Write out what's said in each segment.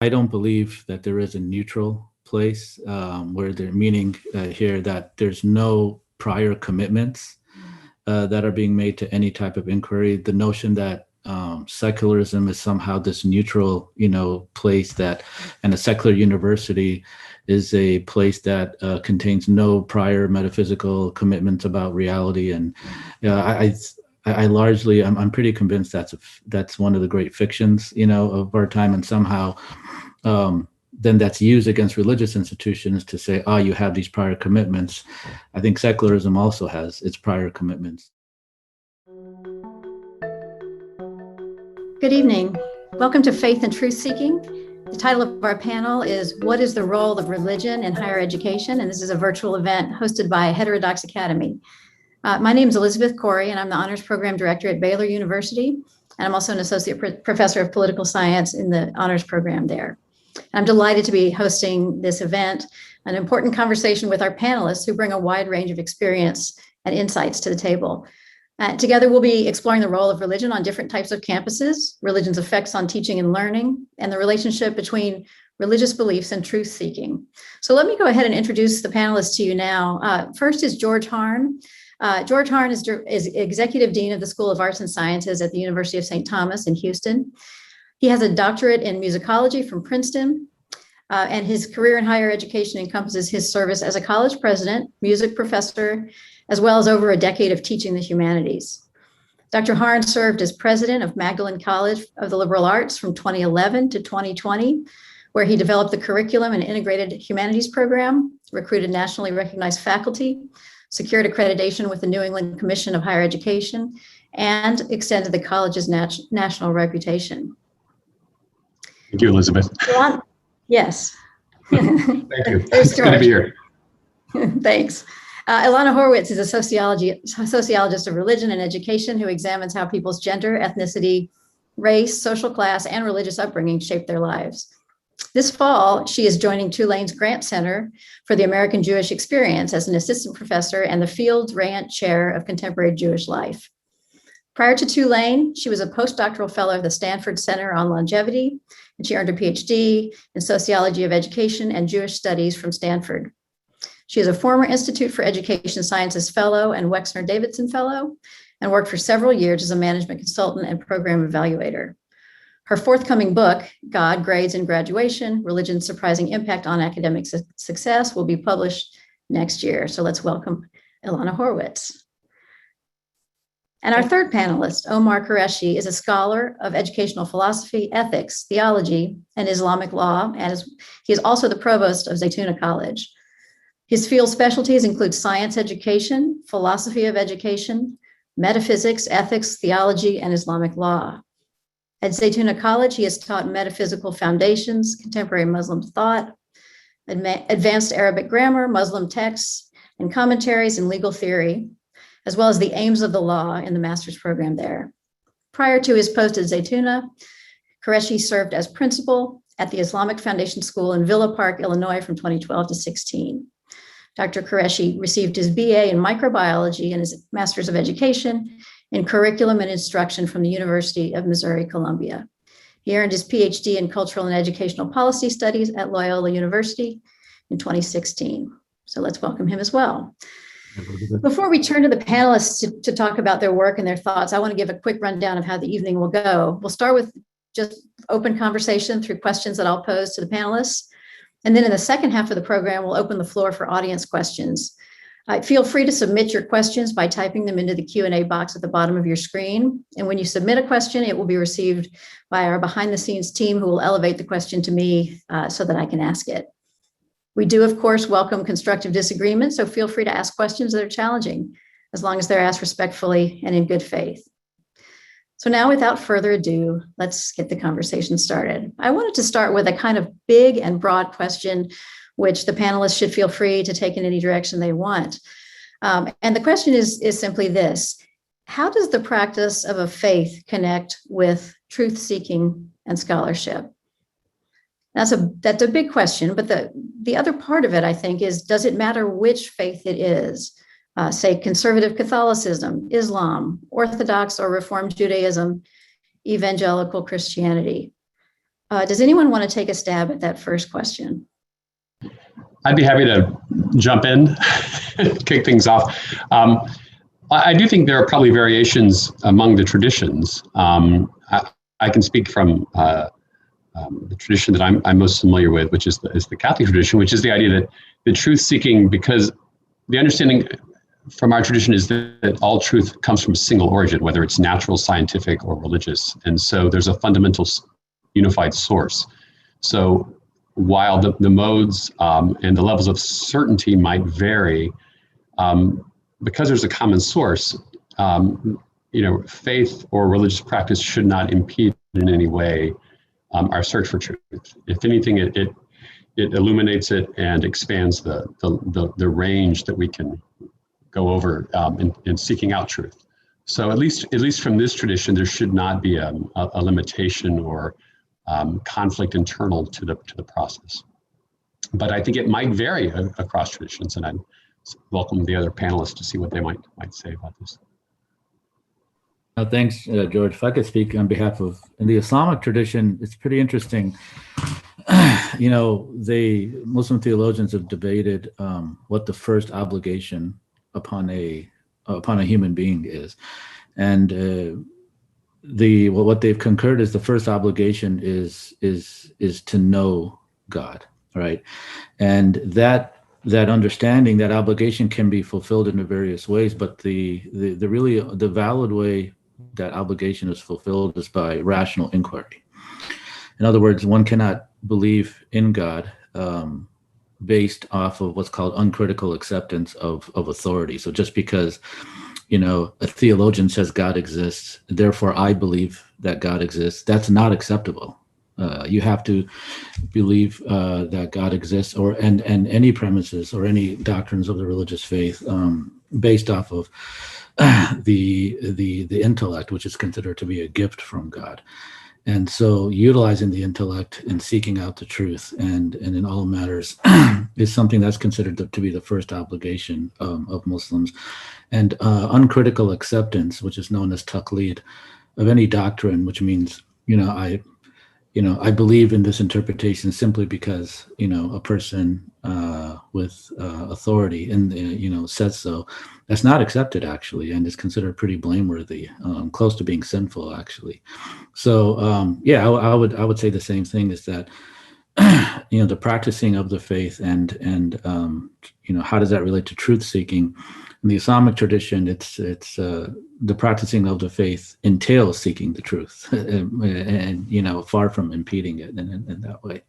I don't believe that there is a neutral place where they're meaning here that there's no prior commitments that are being made to any type of inquiry. The notion that secularism is somehow this neutral, place that, and a secular university is a place that contains no prior metaphysical commitments about reality. And I largely, I'm pretty convinced that's one of the great fictions, of our time, and somehow then that's used against religious institutions to say, oh, you have these prior commitments. I think secularism also has its prior commitments. Good evening. Welcome to Faith and Truth Seeking. The title of our panel is What is the Role of Religion in Higher Education? And this is a virtual event hosted by Heterodox Academy. My name is Elizabeth Corey, and I'm the Honors Program Director at Baylor University. And I'm also an Associate Professor of Political Science in the Honors Program there. I'm delighted to be hosting this event, an important conversation with our panelists who bring a wide range of experience and insights to the table. Together, we'll be exploring the role of religion on different types of campuses, religion's effects on teaching and learning, and the relationship between religious beliefs and truth seeking. So let me go ahead and introduce the panelists to you now. First is George Harne. George Harne is Executive Dean of the School of Arts and Sciences at the University of St. Thomas in Houston. He has a doctorate in musicology from Princeton, and his career in higher education encompasses his service as a college president, music professor, as well as over a decade of teaching the humanities. Dr. Harne served as president of Magdalen College of the Liberal Arts from 2011 to 2020, where he developed the curriculum and integrated humanities program, recruited nationally recognized faculty, secured accreditation with the New England Commission of Higher Education, and extended the college's national reputation. Thank you, Elizabeth. Yes. Thank you. It's good to be here. Thanks. Ilana Horwitz is a sociologist of religion and education who examines how people's gender, ethnicity, race, social class, and religious upbringing shape their lives. This fall, she is joining Tulane's Grant Center for the American Jewish Experience as an assistant professor and the Fields Rand Chair of Contemporary Jewish Life. Prior to Tulane, she was a postdoctoral fellow of the Stanford Center on Longevity, and she earned a PhD in Sociology of Education and Jewish Studies from Stanford. She is a former Institute for Education Sciences Fellow and Wexner Davidson Fellow, and worked for several years as a management consultant and program evaluator. Her forthcoming book, God, Grades, and Graduation, Religion's Surprising Impact on Academic Success, will be published next year. So let's welcome Ilana Horwitz. And our third panelist, Omar Qureshi, is a scholar of educational philosophy, ethics, theology, and Islamic law, and he is also the provost of Zaytuna College. His field specialties include science education, philosophy of education, metaphysics, ethics, theology, and Islamic law. At Zaytuna College, he has taught metaphysical foundations, contemporary Muslim thought, advanced Arabic grammar, Muslim texts, and commentaries and legal theory, as well as the aims of the law in the master's program there. Prior to his post at Zaytuna, Qureshi served as principal at the Islamic Foundation School in Villa Park, Illinois from 2012 to 16. Dr. Qureshi received his BA in microbiology and his Master's of Education in Curriculum and Instruction from the University of Missouri-Columbia. He earned his PhD in Cultural and Educational Policy Studies at Loyola University in 2016. So let's welcome him as well. Before we turn to the panelists to talk about their work and their thoughts, I want to give a quick rundown of how the evening will go. We'll start with just open conversation through questions that I'll pose to the panelists. And then in the second half of the program, we'll open the floor for audience questions. Feel free to submit your questions by typing them into the Q&A box at the bottom of your screen. And when you submit a question, it will be received by our behind-the-scenes team who will elevate the question to me so that I can ask it. We do, of course, welcome constructive disagreement, so feel free to ask questions that are challenging, as long as they're asked respectfully and in good faith. So now, without further ado, let's get the conversation started. I wanted to start with a kind of big and broad question, which the panelists should feel free to take in any direction they want. And the question is simply this: how does the practice of a faith connect with truth-seeking and scholarship? That's a big question, but the other part of it, I think, is, does it matter which faith it is? Say conservative Catholicism, Islam, Orthodox or Reformed Judaism, evangelical Christianity. Does anyone want to take a stab at that first question? I'd be happy to jump in, kick things off. I do think there are probably variations among the traditions. I can speak from the tradition that I'm most familiar with, which is the Catholic tradition, which is the idea that the truth-seeking, because the understanding from our tradition is that all truth comes from a single origin, whether it's natural, scientific, or religious. And so there's a fundamental unified source. So while the modes and the levels of certainty might vary, because there's a common source, faith or religious practice should not impede in any way our search for truth. If anything, it illuminates it and expands the range that we can go over in seeking out truth. So at least from this tradition, there should not be a limitation or conflict internal to the process. But I think it might vary across traditions, and I welcome the other panelists to see what they might say about this. Thanks, George. If I could speak on behalf of, in the Islamic tradition, it's pretty interesting. Muslim theologians have debated what the first obligation upon a human being is, and what they've concurred is the first obligation is to know God, right? And that understanding, that obligation can be fulfilled in various ways, but the valid way that obligation is fulfilled is by rational inquiry. In other words, one cannot believe in God based off of what's called uncritical acceptance of authority. So just because, a theologian says God exists, therefore I believe that God exists, that's not acceptable. You have to believe that God exists, and any premises or any doctrines of the religious faith based off of the intellect, which is considered to be a gift from God. And so utilizing the intellect and seeking out the truth and in all matters is something that's considered to be the first obligation of Muslims. And uncritical acceptance, which is known as taqlid, of any doctrine, which means, I believe in this interpretation simply because, a person with authority and, says so. That's not accepted, actually, and is considered pretty blameworthy, close to being sinful, actually. So, I would say the same thing is that, the practicing of the faith and how does that relate to truth seeking? In the Islamic tradition, it's the practicing of the faith entails seeking the truth, and far from impeding it in that way.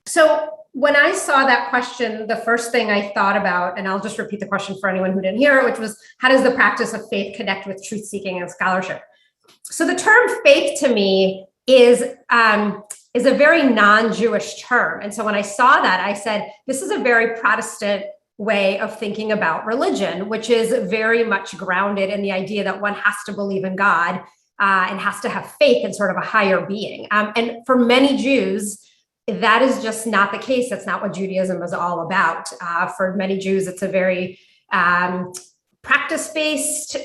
So when I saw that question, the first thing I thought about, and I'll just repeat the question for anyone who didn't hear it, which was, how does the practice of faith connect with truth seeking and scholarship? So the term faith to me is a very non-Jewish term. And so when I saw that, I said, this is a very Protestant way of thinking about religion, which is very much grounded in the idea that one has to believe in God and has to have faith in sort of a higher being. And for many Jews, that is just not the case. That's not what Judaism is all about. For many Jews, it's a very practice-based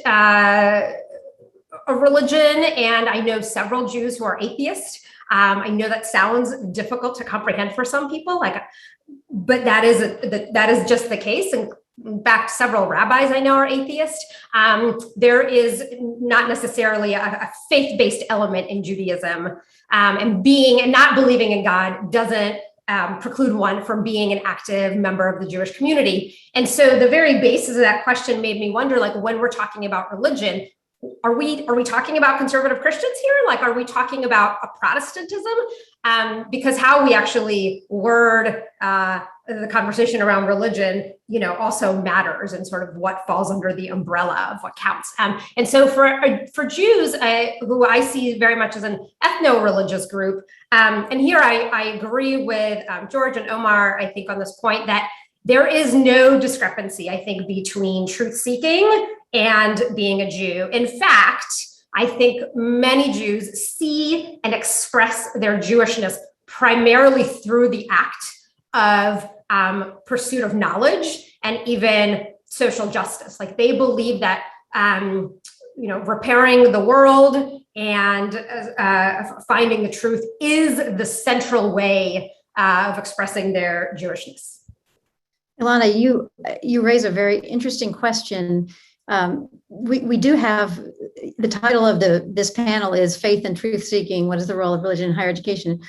religion. And I know several Jews who are atheists. I know that sounds difficult to comprehend for some people, but that is just the case. And in fact, several rabbis I know are atheist. There is not necessarily a faith-based element in Judaism, and not believing in God doesn't preclude one from being an active member of the Jewish community. And so the very basis of that question made me wonder, when we're talking about religion, are we talking about conservative Christians here? Are we talking about a Protestantism? Because how we actually word the conversation around religion, also matters, and sort of what falls under the umbrella of what counts. And so for Jews, who I see very much as an ethno-religious group, and here I agree with George and Omar, I think, on this point that there is no discrepancy, I think, between truth seeking and being a Jew. In fact, I think many Jews see and express their Jewishness primarily through the act of pursuit of knowledge and even social justice. They believe that repairing the world and finding the truth is the central way of expressing their Jewishness. Ilana, you raise a very interesting question. We do have, the title of this panel is Faith and Truth Seeking, What is the Role of Religion in Higher Education?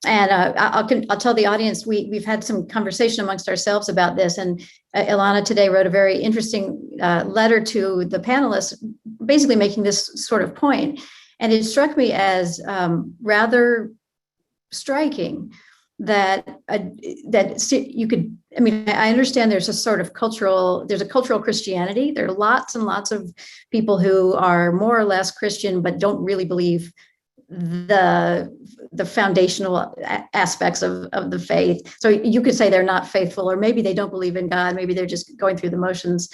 And I'll tell the audience, we've had some conversation amongst ourselves about this, and Ilana today wrote a very interesting letter to the panelists, basically making this sort of point. And it struck me as rather striking that you could, I mean, I understand there's a cultural Christianity. There are lots and lots of people who are more or less Christian, but don't really believe the foundational aspects of the faith. So you could say they're not faithful, or maybe they don't believe in God. Maybe they're just going through the motions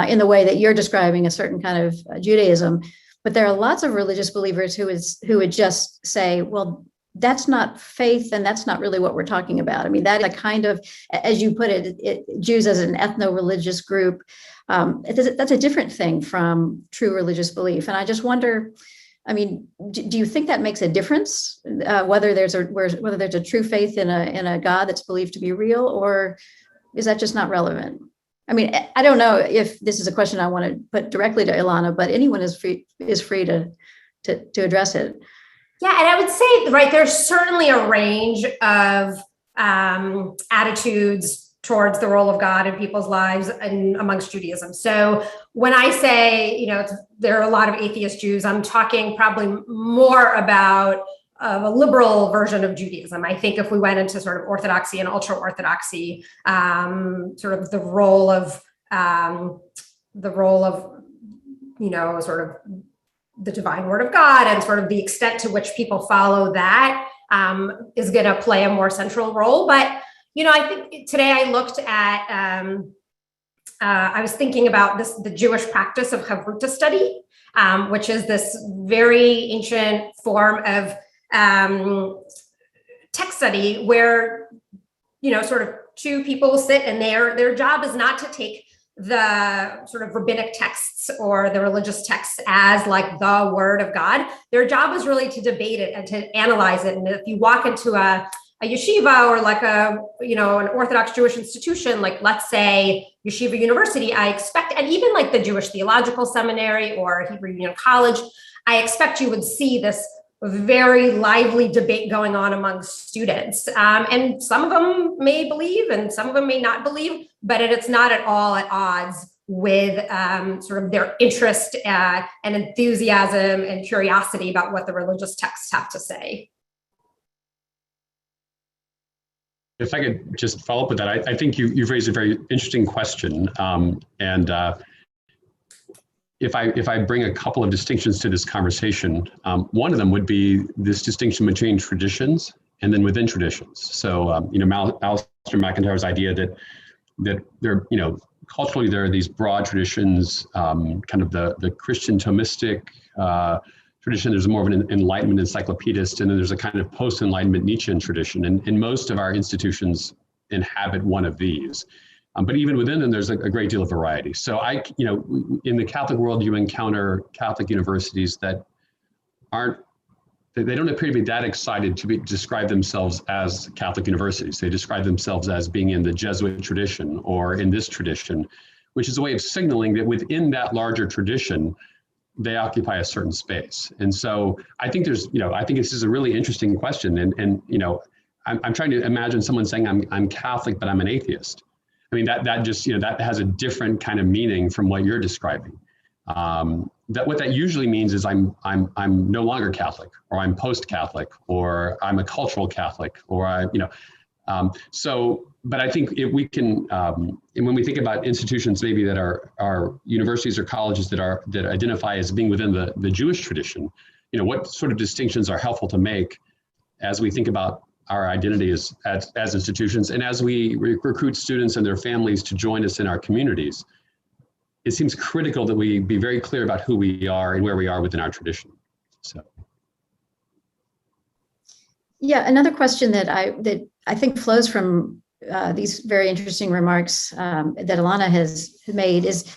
in the way that you're describing a certain kind of Judaism. But there are lots of religious believers who would just say, well, that's not faith, and that's not really what we're talking about. I mean, that is a kind of, as you put it, Jews as an ethno-religious group, that's a different thing from true religious belief. And I just wonder, I mean, do you think that makes a difference, whether there's a true faith in a God that's believed to be real, or is that just not relevant? I mean, I don't know if this is a question I want to put directly to Ilana, but anyone is free to address it. Yeah, and I would say, right, there's certainly a range of attitudes towards the role of God in people's lives and amongst Judaism. So when I say, there are a lot of atheist Jews, I'm talking probably more about a liberal version of Judaism. I think if we went into sort of orthodoxy and ultra orthodoxy, sort of the role of sort of the divine word of God and sort of the extent to which people follow that is going to play a more central role. But, I think today I looked at, I was thinking about the Jewish practice of Chavruta study, which is this very ancient form of text study where, sort of two people sit, and their job is not to take the sort of rabbinic texts or the religious texts as like the word of God. Their job is really to debate it and to analyze it. And if you walk into a yeshiva or like an Orthodox Jewish institution, like let's say Yeshiva University, I expect, and even like the Jewish Theological Seminary or Hebrew Union College, I expect you would see this very lively debate going on among students. And some of them may believe and some of them may not believe, but it's not at all at odds with sort of their interest and enthusiasm and curiosity about what the religious texts have to say. If I could just follow up with that, I think you've raised a very interesting question. If I bring a couple of distinctions to this conversation, one of them would be this distinction between traditions and then within traditions. So, Alistair McIntyre's idea that there, culturally there are these broad traditions, kind of the Christian Thomistic tradition. There's more of an Enlightenment encyclopedist, and then there's a kind of post-Enlightenment Nietzschean tradition, and most of our institutions inhabit one of these. But even within them, there's a great deal of variety. So in the Catholic world, you encounter Catholic universities that they don't appear to be that excited to describe themselves as Catholic universities. They describe themselves as being in the Jesuit tradition or in this tradition, which is a way of signaling that within that larger tradition, they occupy a certain space. And so I think I think this is a really interesting question. And I'm trying to imagine someone saying I'm Catholic, but I'm an atheist. I mean, that just, that has a different kind of meaning from what you're describing. What that usually means is I'm no longer Catholic, or I'm post-Catholic, or I'm a cultural Catholic, or but I think if we can, and when we think about institutions maybe that are universities or colleges that identify as being within the Jewish tradition, what sort of distinctions are helpful to make as we think about our identity as institutions, and as we recruit students and their families to join us in our communities, it seems critical that we be very clear about who we are and where we are within our tradition. So, yeah, another question that I think flows from these very interesting remarks that Ilana has made is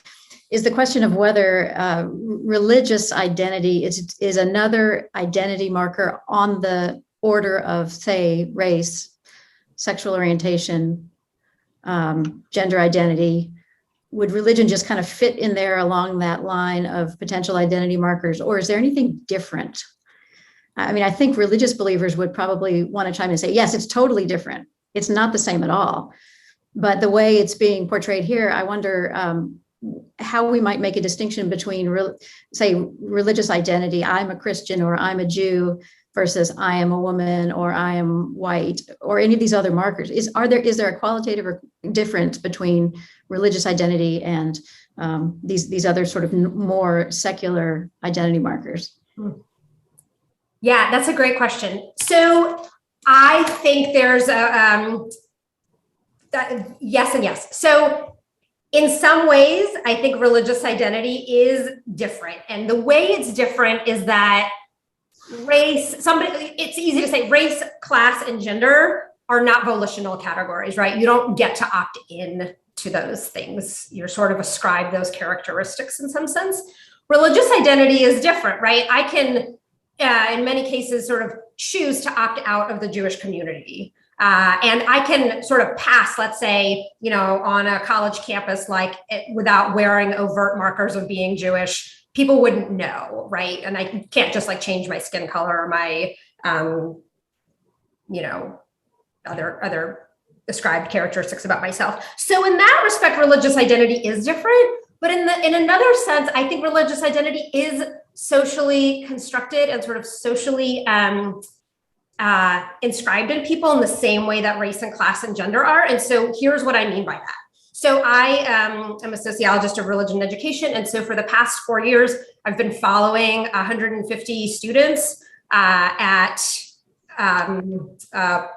is the question of whether religious identity is another identity marker on the order of, say, race, sexual orientation, gender identity. Would religion just kind of fit in there along that line of potential identity markers, or is there anything different? I mean, I think religious believers would probably want to chime in and say, yes, it's totally different. It's not the same at all. But the way it's being portrayed here, I wonder how we might make a distinction between, say, religious identity, I'm a Christian or I'm a Jew, versus I am a woman or I am white, or any of these other markers. Is there a qualitative difference between religious identity and these other sort of more secular identity markers? Yeah, that's a great question. So I think there's a yes and yes. So in some ways, I think religious identity is different. And the way it's different is that it's easy to say race, class, and gender are not volitional categories, right? You don't get to opt in to those things. You're sort of ascribed those characteristics in some sense. Religious identity is different, right? I can, in many cases, sort of choose to opt out of the Jewish community. And I can sort of pass, let's say, on a college campus, without wearing overt markers of being Jewish. People wouldn't know, right? And I can't just change my skin color or my, other ascribed characteristics about myself. So in that respect, religious identity is different. But in another sense, I think religious identity is socially constructed and sort of socially inscribed in people in the same way that race and class and gender are. And so here's what I mean by that. So I am a sociologist of religion and education. And so for the past 4 years, I've been following 150 students at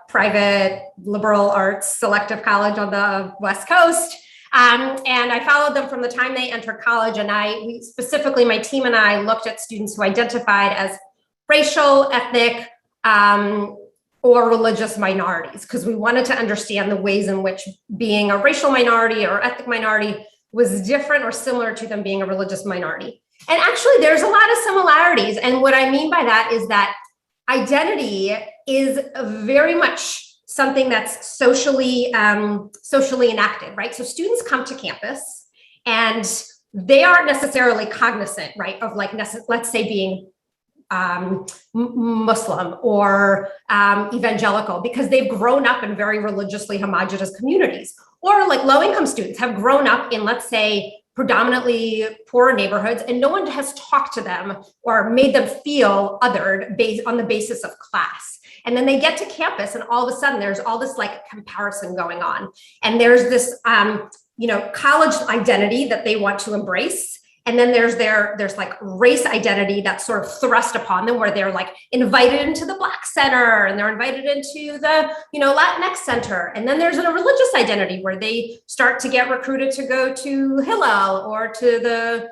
private liberal arts selective college on the West Coast. And I followed them from the time they entered college. And specifically, my team and I looked at students who identified as racial, ethnic, or religious minorities, because we wanted to understand the ways in which being a racial minority or ethnic minority was different or similar to them being a religious minority. And actually, there's a lot of similarities. And what I mean by that is that identity is very much something that's socially enacted, right? So students come to campus and they aren't necessarily cognizant, right, of let's say being Muslim or evangelical, because they've grown up in very religiously homogenous communities. Or low-income students have grown up in, let's say, predominantly poor neighborhoods, and no one has talked to them or made them feel othered based on the basis of class. And then they get to campus, and all of a sudden there's all this comparison going on. And there's this college identity that they want to embrace. And then there's race identity that's sort of thrust upon them, where they're invited into the Black Center and they're invited into the, Latinx Center. And then there's a religious identity where they start to get recruited to go to Hillel or to the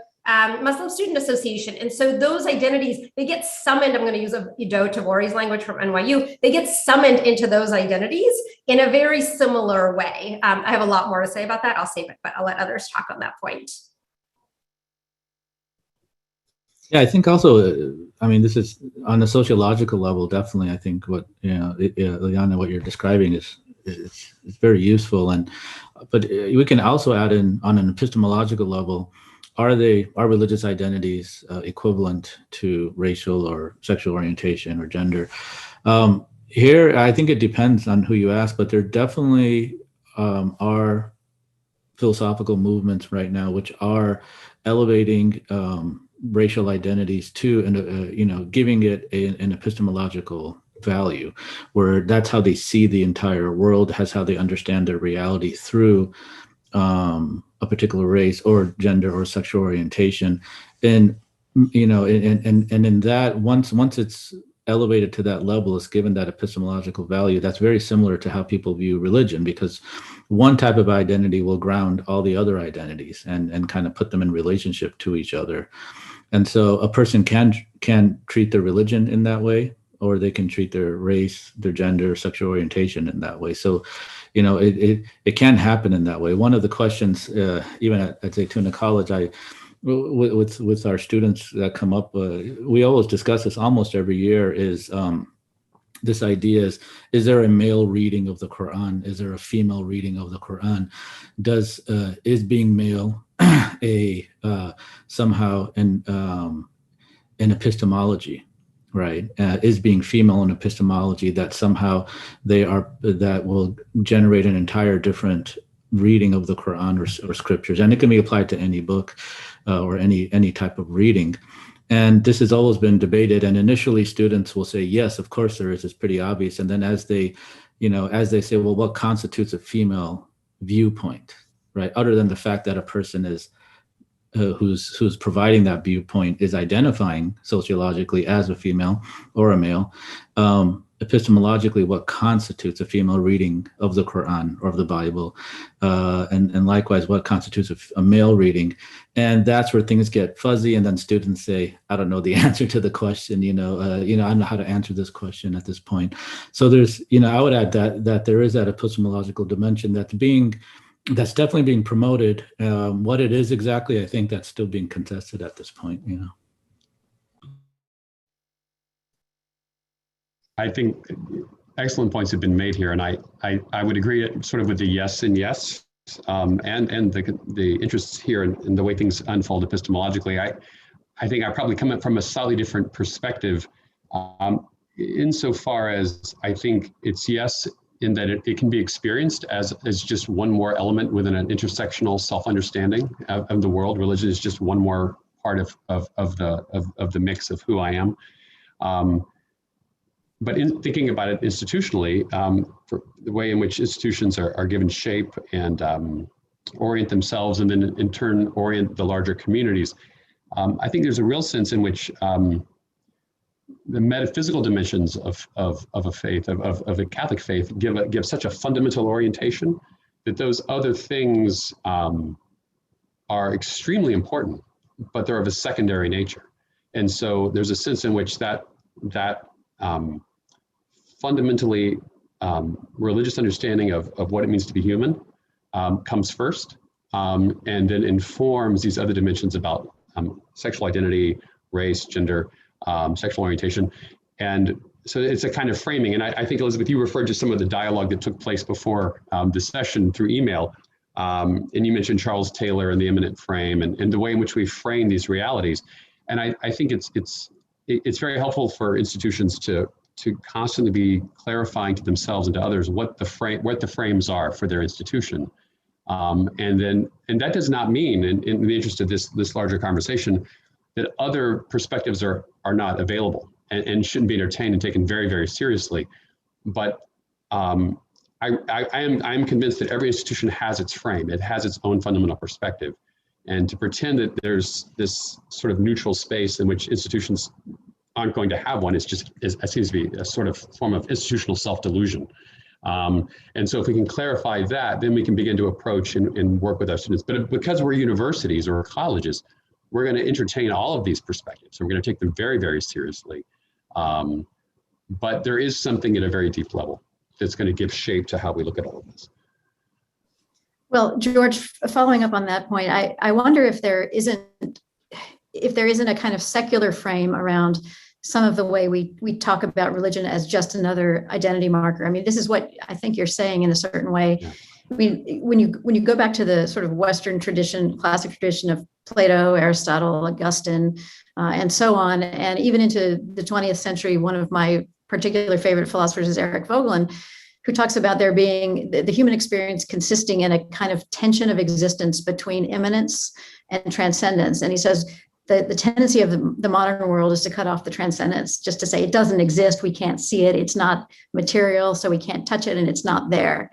Muslim Student Association. And so those identities, they get summoned. I'm going to use Ido Tavori's language from NYU. They get summoned into those identities in a very similar way. I have a lot more to say about that. I'll save it, but I'll let others talk on that point. Yeah, I think also, this is on a sociological level, definitely. I think what, Ilana, what you're describing is very useful. But we can also add in on an epistemological level, are religious identities equivalent to racial or sexual orientation or gender? Here, I think it depends on who you ask, but there definitely are philosophical movements right now which are elevating racial identities to, and giving it an epistemological value, where that's how they see the entire world, has how they understand their reality through a particular race or gender or sexual orientation. And and in that, once it's elevated to that level, it's given that epistemological value. That's very similar to how people view religion, because one type of identity will ground all the other identities and kind of put them in relationship to each other. And so a person can treat their religion in that way, or they can treat their race, their gender, sexual orientation in that way. So, it can happen in that way. One of the questions, even at Zaytuna College, With our students that come up, we always discuss this almost every year. Is this idea is there a male reading of the Quran? Is there a female reading of the Quran? Is being male a somehow an epistemology, right? Is being female an epistemology that somehow that will generate an entire different reading of the Quran or scriptures? And it can be applied to any book or any type of reading. And this has always been debated. And initially students will say, yes, of course there is. It's pretty obvious. And then as they say, well, what constitutes a female viewpoint, right? Other than the fact that a person is who's providing that viewpoint is identifying sociologically as a female or a male. Epistemologically, what constitutes a female reading of the Quran or of the Bible, and likewise, what constitutes a male reading, and that's where things get fuzzy. And then students say, "I don't know the answer to the question. I don't know how to answer this question at this point." So there's, I would add that there is that epistemological dimension that's definitely being promoted. What it is exactly, I think that's still being contested at this point. I think excellent points have been made here, and I would agree sort of with the yes and yes, and the interests here in the way things unfold epistemologically. I think I probably come from a slightly different perspective, insofar as I think it's yes in that it can be experienced as just one more element within an intersectional self-understanding of the world. Religion is just one more part of the mix of who I am. But in thinking about it institutionally, for the way in which institutions are given shape and orient themselves, and then in turn orient the larger communities, I think there's a real sense in which the metaphysical dimensions of a faith, of a Catholic faith, give such a fundamental orientation that those other things are extremely important, but they're of a secondary nature. And so there's a sense in which that fundamentally religious understanding of what it means to be human comes first, and then informs these other dimensions about sexual identity, race, gender, sexual orientation. And so it's a kind of framing. And I think, Elizabeth, you referred to some of the dialogue that took place before the session through email. And you mentioned Charles Taylor and the immanent frame and the way in which we frame these realities. And I think it's very helpful for institutions to constantly be clarifying to themselves and to others what the frames are for their institution. And that does not mean, in the interest of this larger conversation, that other perspectives are not available and shouldn't be entertained and taken very, very seriously. But I'm convinced that every institution has its frame. It has its own fundamental perspective. And to pretend that there's this sort of neutral space in which institutions aren't going to have one, it seems to be a sort of form of institutional self-delusion. And so if we can clarify that, then we can begin to approach and work with our students. But because we're universities or colleges, we're going to entertain all of these perspectives. So we're going to take them very, very seriously. But there is something at a very deep level that's going to give shape to how we look at all of this. Well, George, following up on that point, I wonder if there isn't a kind of secular frame around some of the way we talk about religion as just another identity marker. I mean, this is what I think you're saying in a certain way. Yeah. I mean, when you go back to the sort of Western tradition, classic tradition of Plato, Aristotle, Augustine, and so on, and even into the 20th century, one of my particular favorite philosophers is Eric Voegelin, who talks about there being the human experience consisting in a kind of tension of existence between immanence and transcendence. And he says the tendency of the modern world is to cut off the transcendence, just to say it doesn't exist, we can't see it, it's not material, so we can't touch it, and it's not there.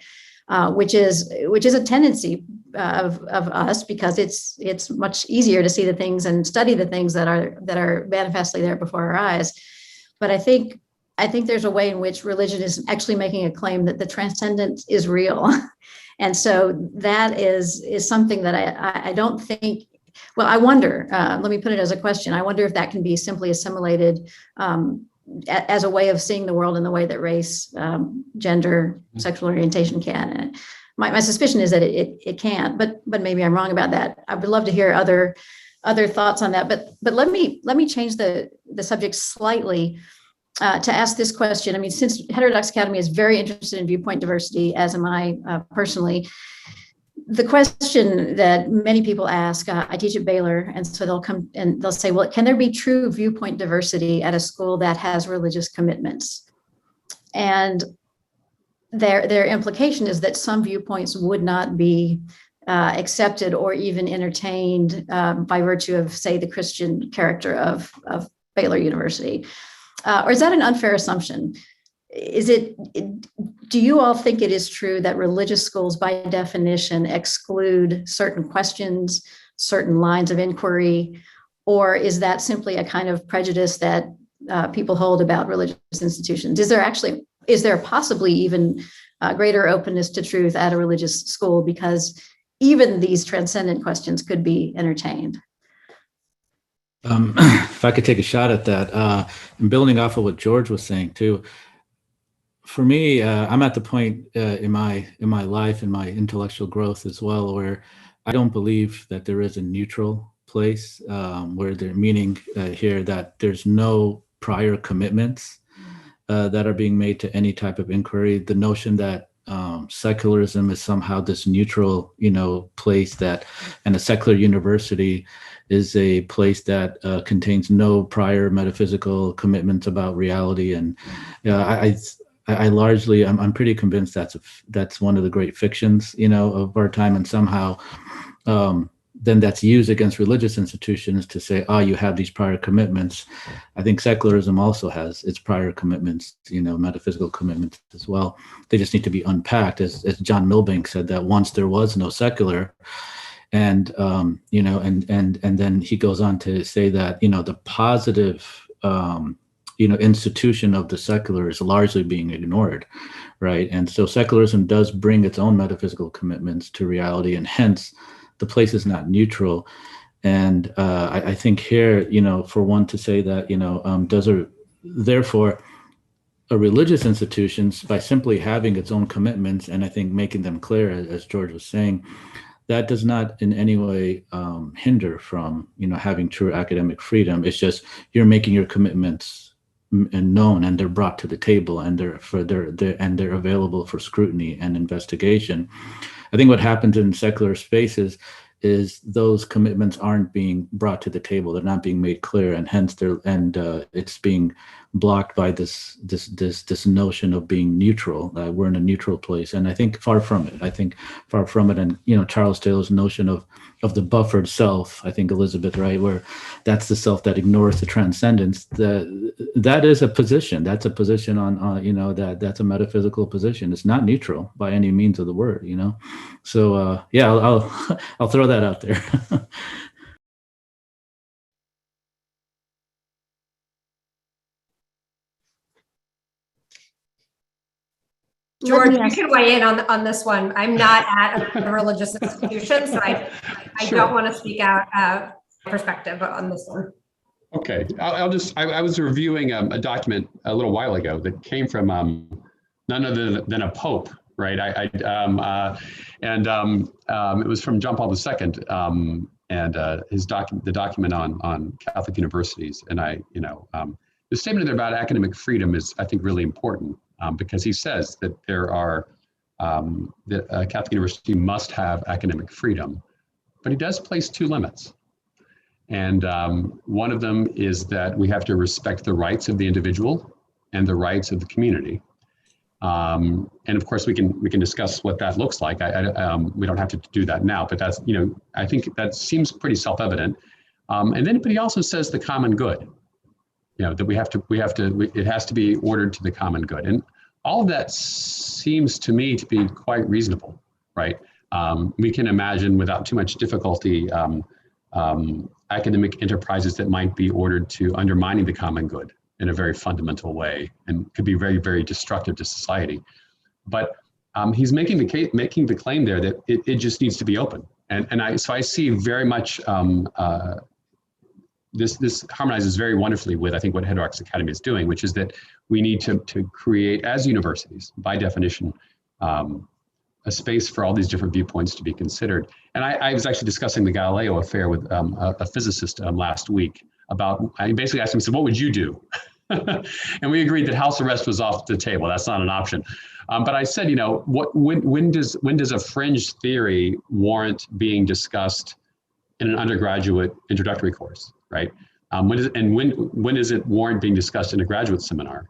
Which is a tendency of us, because it's much easier to see the things and study the things that are manifestly there before our eyes. But I think there's a way in which religion is actually making a claim that the transcendent is real, and so that is something that I don't think. Well, I wonder. Let me put it as a question. I wonder if that can be simply assimilated as a way of seeing the world in the way that race, gender, sexual orientation can. And my suspicion is that it can't, but maybe I'm wrong about that. I would love to hear other other thoughts on that. But let me change the subject slightly to ask this question. I mean, since Heterodox Academy is very interested in viewpoint diversity, as am I personally, the question that many people ask, I teach at Baylor, and so they'll come and they'll say, well, can there be true viewpoint diversity at a school that has religious commitments? And their implication is that some viewpoints would not be accepted or even entertained by virtue of, say, the Christian character of Baylor University. Or is that an unfair assumption? Do you all think it is true that religious schools by definition exclude certain questions, certain lines of inquiry, or is that simply a kind of prejudice that people hold about religious institutions? Is there possibly even greater openness to truth at a religious school because even these transcendent questions could be entertained? If I could take a shot at that, and building off of what George was saying too, for me, I'm at the point in my life, in my intellectual growth as well, where I don't believe that there is a neutral place where they're meaning here that there's no prior commitments that are being made to any type of inquiry. The notion that secularism is somehow this neutral, place that, and a secular university is a place that contains no prior metaphysical commitments about reality. And I largely, I'm pretty convinced that's one of the great fictions, of our time, and somehow then that's used against religious institutions to say, oh, you have these prior commitments. I think secularism also has its prior commitments, metaphysical commitments as well. They just need to be unpacked, as John Milbank said, that once there was no secular. And and then he goes on to say that the positive institution of the secular is largely being ignored, right? And so secularism does bring its own metaphysical commitments to reality, and hence the place is not neutral. And I think here, for one to say that, therefore a religious institutions, by simply having its own commitments, and I think making them clear, as George was saying, that does not in any way hinder from, having true academic freedom. It's just you're making your commitments known, and they're brought to the table, and they're available for scrutiny and investigation. I think what happens in secular spaces is those commitments aren't being brought to the table. They're not being made clear, and hence it's being blocked by this notion of being neutral. We're in a neutral place, and I think far from it. And Charles Taylor's notion of the buffered self, I think Elizabeth, right, where that's the self that ignores the transcendence. That is a position. That's a position on that's a metaphysical position. It's not neutral by any means of the word. So I'll throw that out there. George, you can weigh in on this one. I'm not at a religious institution, so I Sure. don't want to speak out perspective on this one. Okay, I was reviewing a document a little while ago that came from none other than a pope, right? It was from John Paul II, and the document on Catholic universities. And the statement there about academic freedom is, I think, really important because he says that that a Catholic university must have academic freedom, but he does place two limits. And one of them is that we have to respect the rights of the individual and the rights of the community. And of course, we can discuss what that looks like. We don't have to do that now, but that's, I think that seems pretty self-evident. But he also says the common good, that it has to be ordered to the common good. And all of that seems to me to be quite reasonable, right? We can imagine without too much difficulty academic enterprises that might be ordered to undermining the common good in a very fundamental way, and could be very, very destructive to society. But he's making the claim there that it just needs to be open. So I see very much this harmonizes very wonderfully with, I think, what Heterodox Academy is doing, which is that we need to create, as universities, by definition, a space for all these different viewpoints to be considered. And I was actually discussing the Galileo affair with a physicist last week about, I basically asked him, so what would you do? And we agreed that house arrest was off the table. That's not an option. But I said, when does a fringe theory warrant being discussed in an undergraduate introductory course, right? When does it warrant being discussed in a graduate seminar?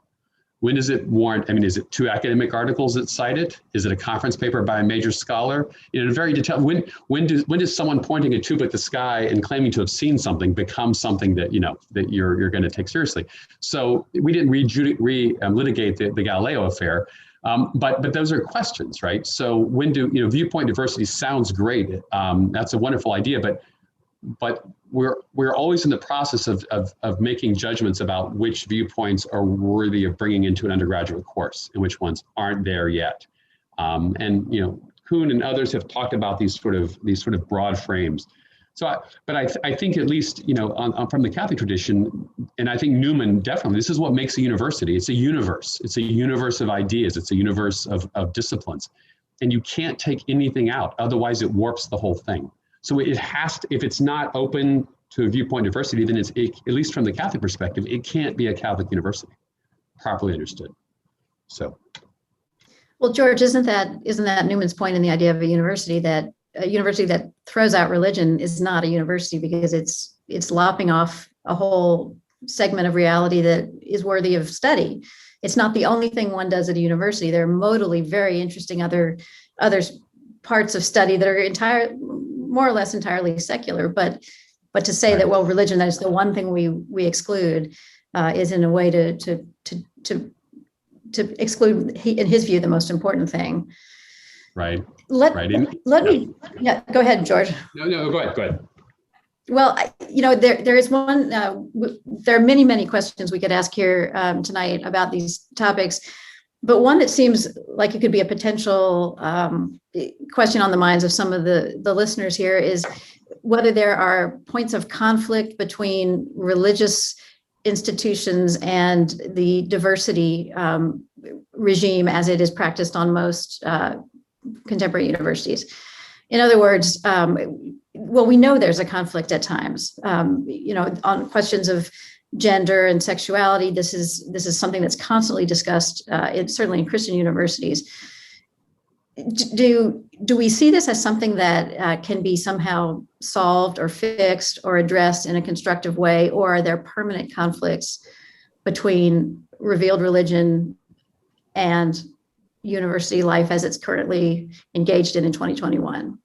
When does it warrant, is it 2 academic articles that cite it? Is it a conference paper by a major scholar? In a very detailed, when does someone pointing a tube at the sky and claiming to have seen something become something that, that you're going to take seriously? So we didn't litigate the Galileo affair, but those are questions, right? So when viewpoint diversity sounds great. That's a wonderful idea, but we're always in the process of making judgments about which viewpoints are worthy of bringing into an undergraduate course and which ones aren't there yet. And Kuhn and others have talked about these sort of broad frames. So, but I think at least from the Catholic tradition, and I think Newman definitely, this is what makes a university. It's a universe. It's a universe of ideas. It's a universe of disciplines, and you can't take anything out. Otherwise, it warps the whole thing. So it has to, if it's not open to viewpoint diversity, then at least from the Catholic perspective, it can't be a Catholic university, properly understood. So. Well, George, isn't that Newman's point in the idea of a university that throws out religion is not a university because it's lopping off a whole segment of reality that is worthy of study. It's not the only thing one does at a university. There are modally very interesting other parts of study that are more or less entirely secular, but to say that, well, religion, that is the one thing we exclude, is in a way to exclude, in his view, the most important thing. Right. Let me go ahead, George. No, go ahead. Well, there is one. There are many questions we could ask here tonight about these topics. But one that seems like it could be a potential question on the minds of some of the listeners here is whether there are points of conflict between religious institutions and the diversity regime as it is practiced on most contemporary universities. In other words, we know there's a conflict at times, on questions of gender and sexuality. This is something that's constantly discussed, certainly in Christian universities. Do we see this as something that can be somehow solved or fixed or addressed in a constructive way, or are there permanent conflicts between revealed religion and university life as it's currently engaged in 2021?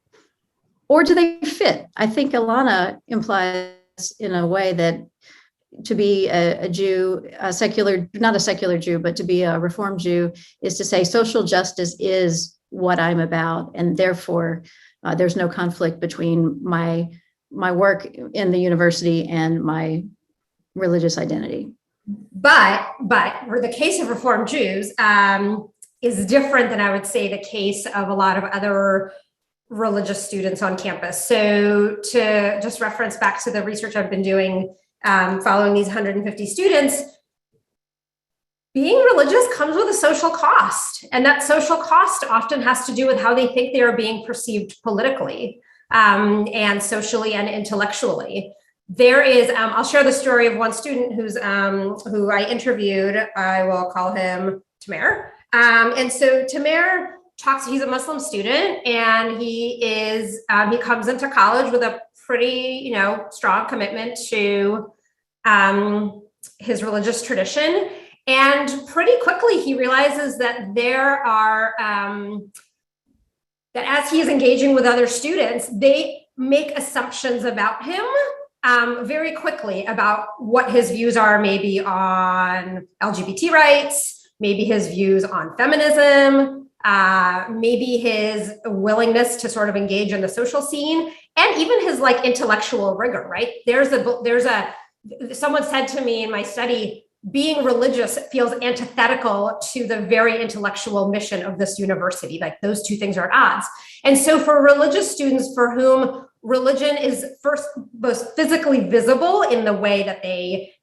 Or do they fit? I think Ilana implies in a way that to be a Jew, not a secular Jew, but to be a Reformed Jew is to say social justice is what I'm about, and therefore there's no conflict between my work in the university and my religious identity. But the case of Reformed Jews is different than I would say the case of a lot of other religious students on campus. So to just reference back to the research I've been doing following these 150 students, being religious comes with a social cost. And that social cost often has to do with how they think they are being perceived politically and socially and intellectually. There is, I'll share the story of one student who I interviewed. I will call him Tamer. And so Tamer he's a Muslim student, and he comes into college with a pretty, strong commitment to his religious tradition. And pretty quickly he realizes that there are, that as he is engaging with other students, they make assumptions about him very quickly about what his views are, maybe on LGBT rights, maybe his views on feminism, maybe his willingness to sort of engage in the social scene, and even his intellectual rigor, right? Someone said to me in my study, being religious feels antithetical to the very intellectual mission of this university. Like those two things are at odds. And so for religious students for whom religion is first most physically visible in the way that they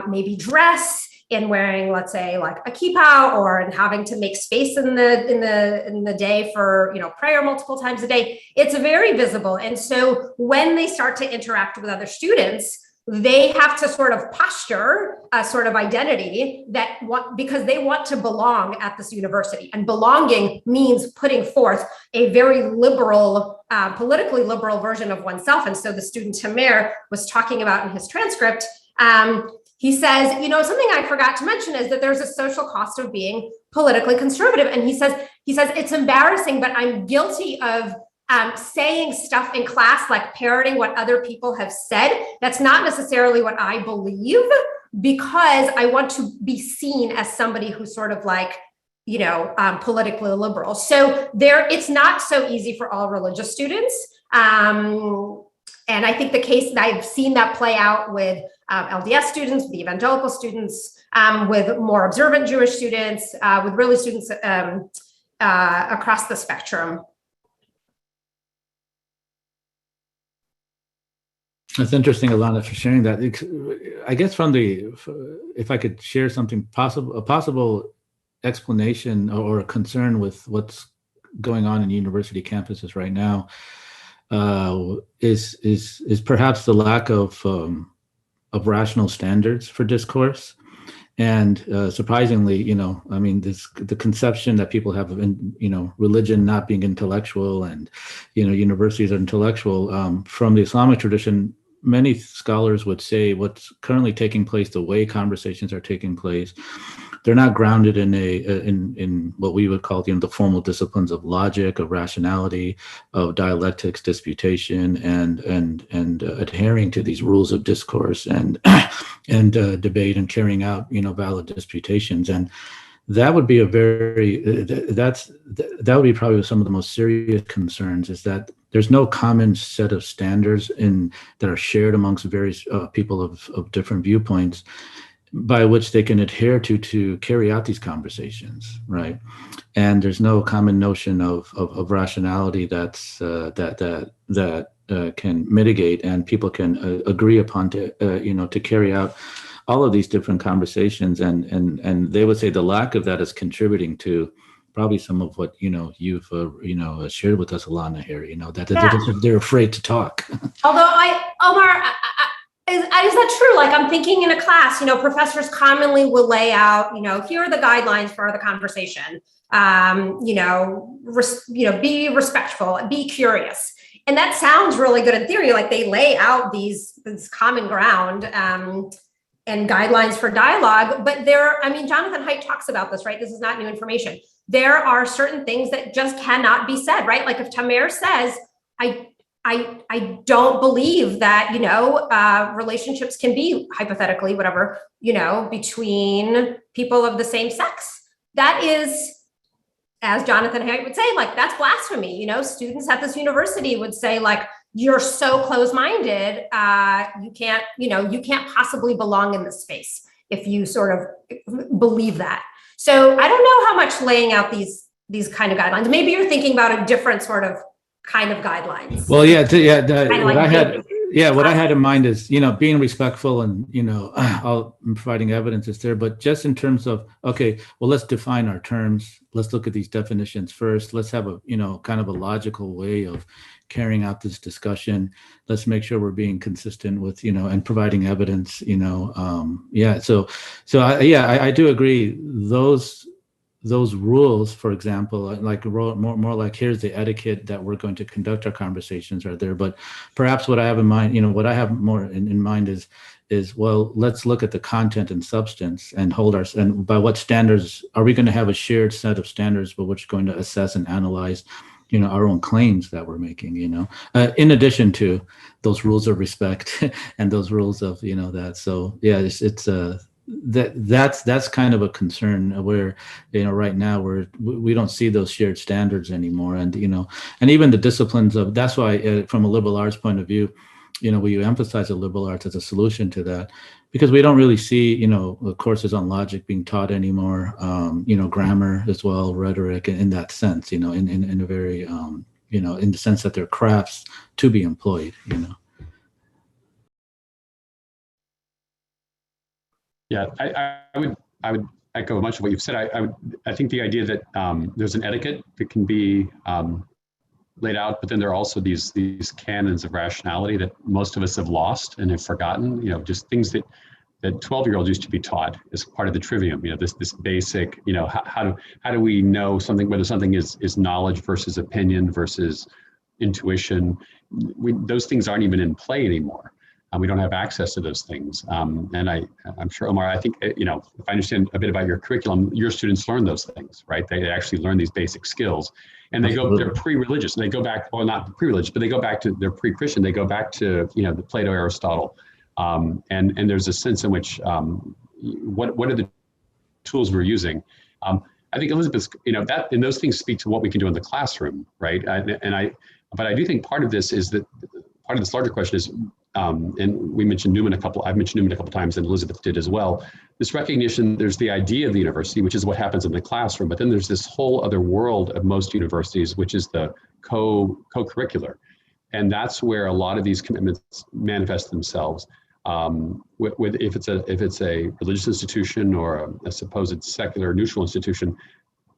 maybe dress, in wearing, let's say, like a kippah, or in having to make space in the day for, you know, prayer multiple times a day. It's very visible. And so when they start to interact with other students, they have to sort of posture a sort of identity because they want to belong at this university. And belonging means putting forth a very liberal, politically liberal version of oneself. And so the student Tamer was talking about in his transcript, he says, you know, something I forgot to mention is that there's a social cost of being politically conservative. And he says, it's embarrassing, but I'm guilty of saying stuff in class, like parroting what other people have said. That's not necessarily what I believe, because I want to be seen as somebody who's sort of like, you know, politically liberal. So it's not so easy for all religious students. And I think the case that I've seen that play out with LDS students, with evangelical students, with more observant Jewish students, with really students across the spectrum. That's interesting, Ilana, for sharing that. I guess if I could share something a possible explanation or a concern with what's going on in university campuses right now, is perhaps the lack of rational standards for discourse. And surprisingly, you know, I mean, the conception that people have of, you know, religion not being intellectual, and, you know, universities are intellectual, from the Islamic tradition. Many scholars would say what's currently taking place, the way conversations are taking place, they're not grounded in what we would call, you know, the formal disciplines of logic, of rationality, of dialectics, disputation, and adhering to these rules of discourse and debate and carrying out, you know, valid disputations. And that would be that would be probably some of the most serious concerns, is that there's no common set of standards that are shared amongst various people of different viewpoints by which they can adhere to carry out these conversations, right? And there's no common notion of rationality that can mitigate and people can agree upon to carry out all of these different conversations. And they would say the lack of that is contributing to probably some of what, you know, you've shared with us, Ilana, here, you know, that they're afraid to talk. Although Omar, is that true? Like, I'm thinking in a class, you know, professors commonly will lay out, you know, here are the guidelines for the conversation. Be respectful, be curious. And that sounds really good in theory. Like, they lay out this common ground and guidelines for dialogue. But Jonathan Haidt talks about this, right? This is not new information. There are certain things that just cannot be said, right? Like, if Tamer says, I don't believe that, you know, relationships can be, hypothetically, whatever, you know, between people of the same sex. That is, as Jonathan Haidt would say, like, that's blasphemy. You know, students at this university would say, like, you're so closed-minded, you can't possibly belong in this space if you sort of believe that. So I don't know how much laying out these kind of guidelines. Maybe you're thinking about a different sort of kind of guidelines. Well, what I had in mind is, you know, being respectful and, you know, all providing evidence is there, but just in terms of, okay, well, let's define our terms. Let's look at these definitions first. Let's have a, you know, kind of a logical way of carrying out this discussion. Let's make sure we're being consistent with, you know, and providing evidence, you know, I do agree. Those rules, for example, like more like, here's the etiquette that we're going to conduct our conversations are there. But perhaps what I have in mind, you know, what I have more in mind is, well, let's look at the content and substance and and by what standards are we going to have a shared set of standards by which we're going to assess and analyze, you know, our own claims that we're making, you know, in addition to those rules of respect and those rules of, you know, that. So yeah, that's kind of a concern where, you know, right now we don't see those shared standards anymore. And, you know, and even the disciplines of, that's why from a liberal arts point of view, you know, we emphasize the liberal arts as a solution to that, because we don't really see, you know, courses on logic being taught anymore, you know, grammar as well, rhetoric in that sense, you know, in a very, you know, in the sense that they're crafts to be employed, you know. Yeah, I would echo much of what you've said. I think the idea that there's an etiquette that can be laid out, but then there are also these canons of rationality that most of us have lost and have forgotten. You know, just things that 12-year-olds used to be taught as part of the trivium. You know, this basic. You know, how do we know something, whether something is knowledge versus opinion versus intuition? Those things aren't even in play anymore. We don't have access to those things. And I'm sure, Omar, I think, you know, if I understand a bit about your curriculum, your students learn those things, right? They actually learn these basic skills, and they're pre-religious, and they go back, well, not pre-religious, but they go back to, they're pre-Christian, they go back to, you know, the Plato, Aristotle. And there's a sense in which, what are the tools we're using? I think Elizabeth's, you know, that, and those things speak to what we can do in the classroom, right? But I do think part of this is that, part of this larger question is, and we mentioned Newman I've mentioned Newman a couple times, and Elizabeth did as well. This recognition, there's the idea of the university, which is what happens in the classroom, but then there's this whole other world of most universities, which is the co-curricular. And that's where a lot of these commitments manifest themselves. If it's a religious institution or a supposed secular neutral institution,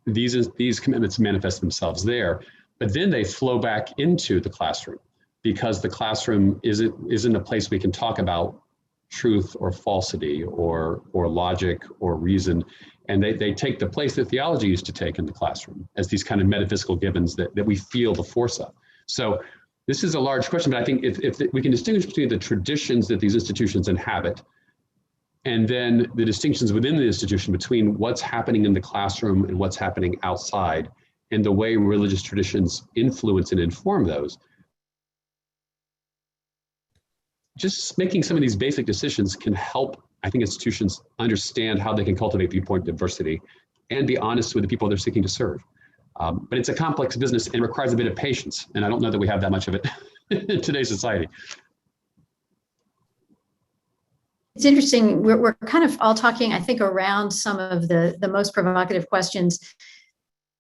these commitments manifest themselves there, but then they flow back into the classroom, because the classroom isn't a place we can talk about truth or falsity or logic or reason. And they take the place that theology used to take in the classroom as these kind of metaphysical givens that we feel the force of. So this is a large question, but I think if we can distinguish between the traditions that these institutions inhabit and then the distinctions within the institution between what's happening in the classroom and what's happening outside, and the way religious traditions influence and inform those, just making some of these basic decisions can help, I think, institutions understand how they can cultivate viewpoint diversity and be honest with the people they're seeking to serve. But it's a complex business and requires a bit of patience. And I don't know that we have that much of it in today's society. It's interesting. We're kind of all talking, I think, around some of the most provocative questions.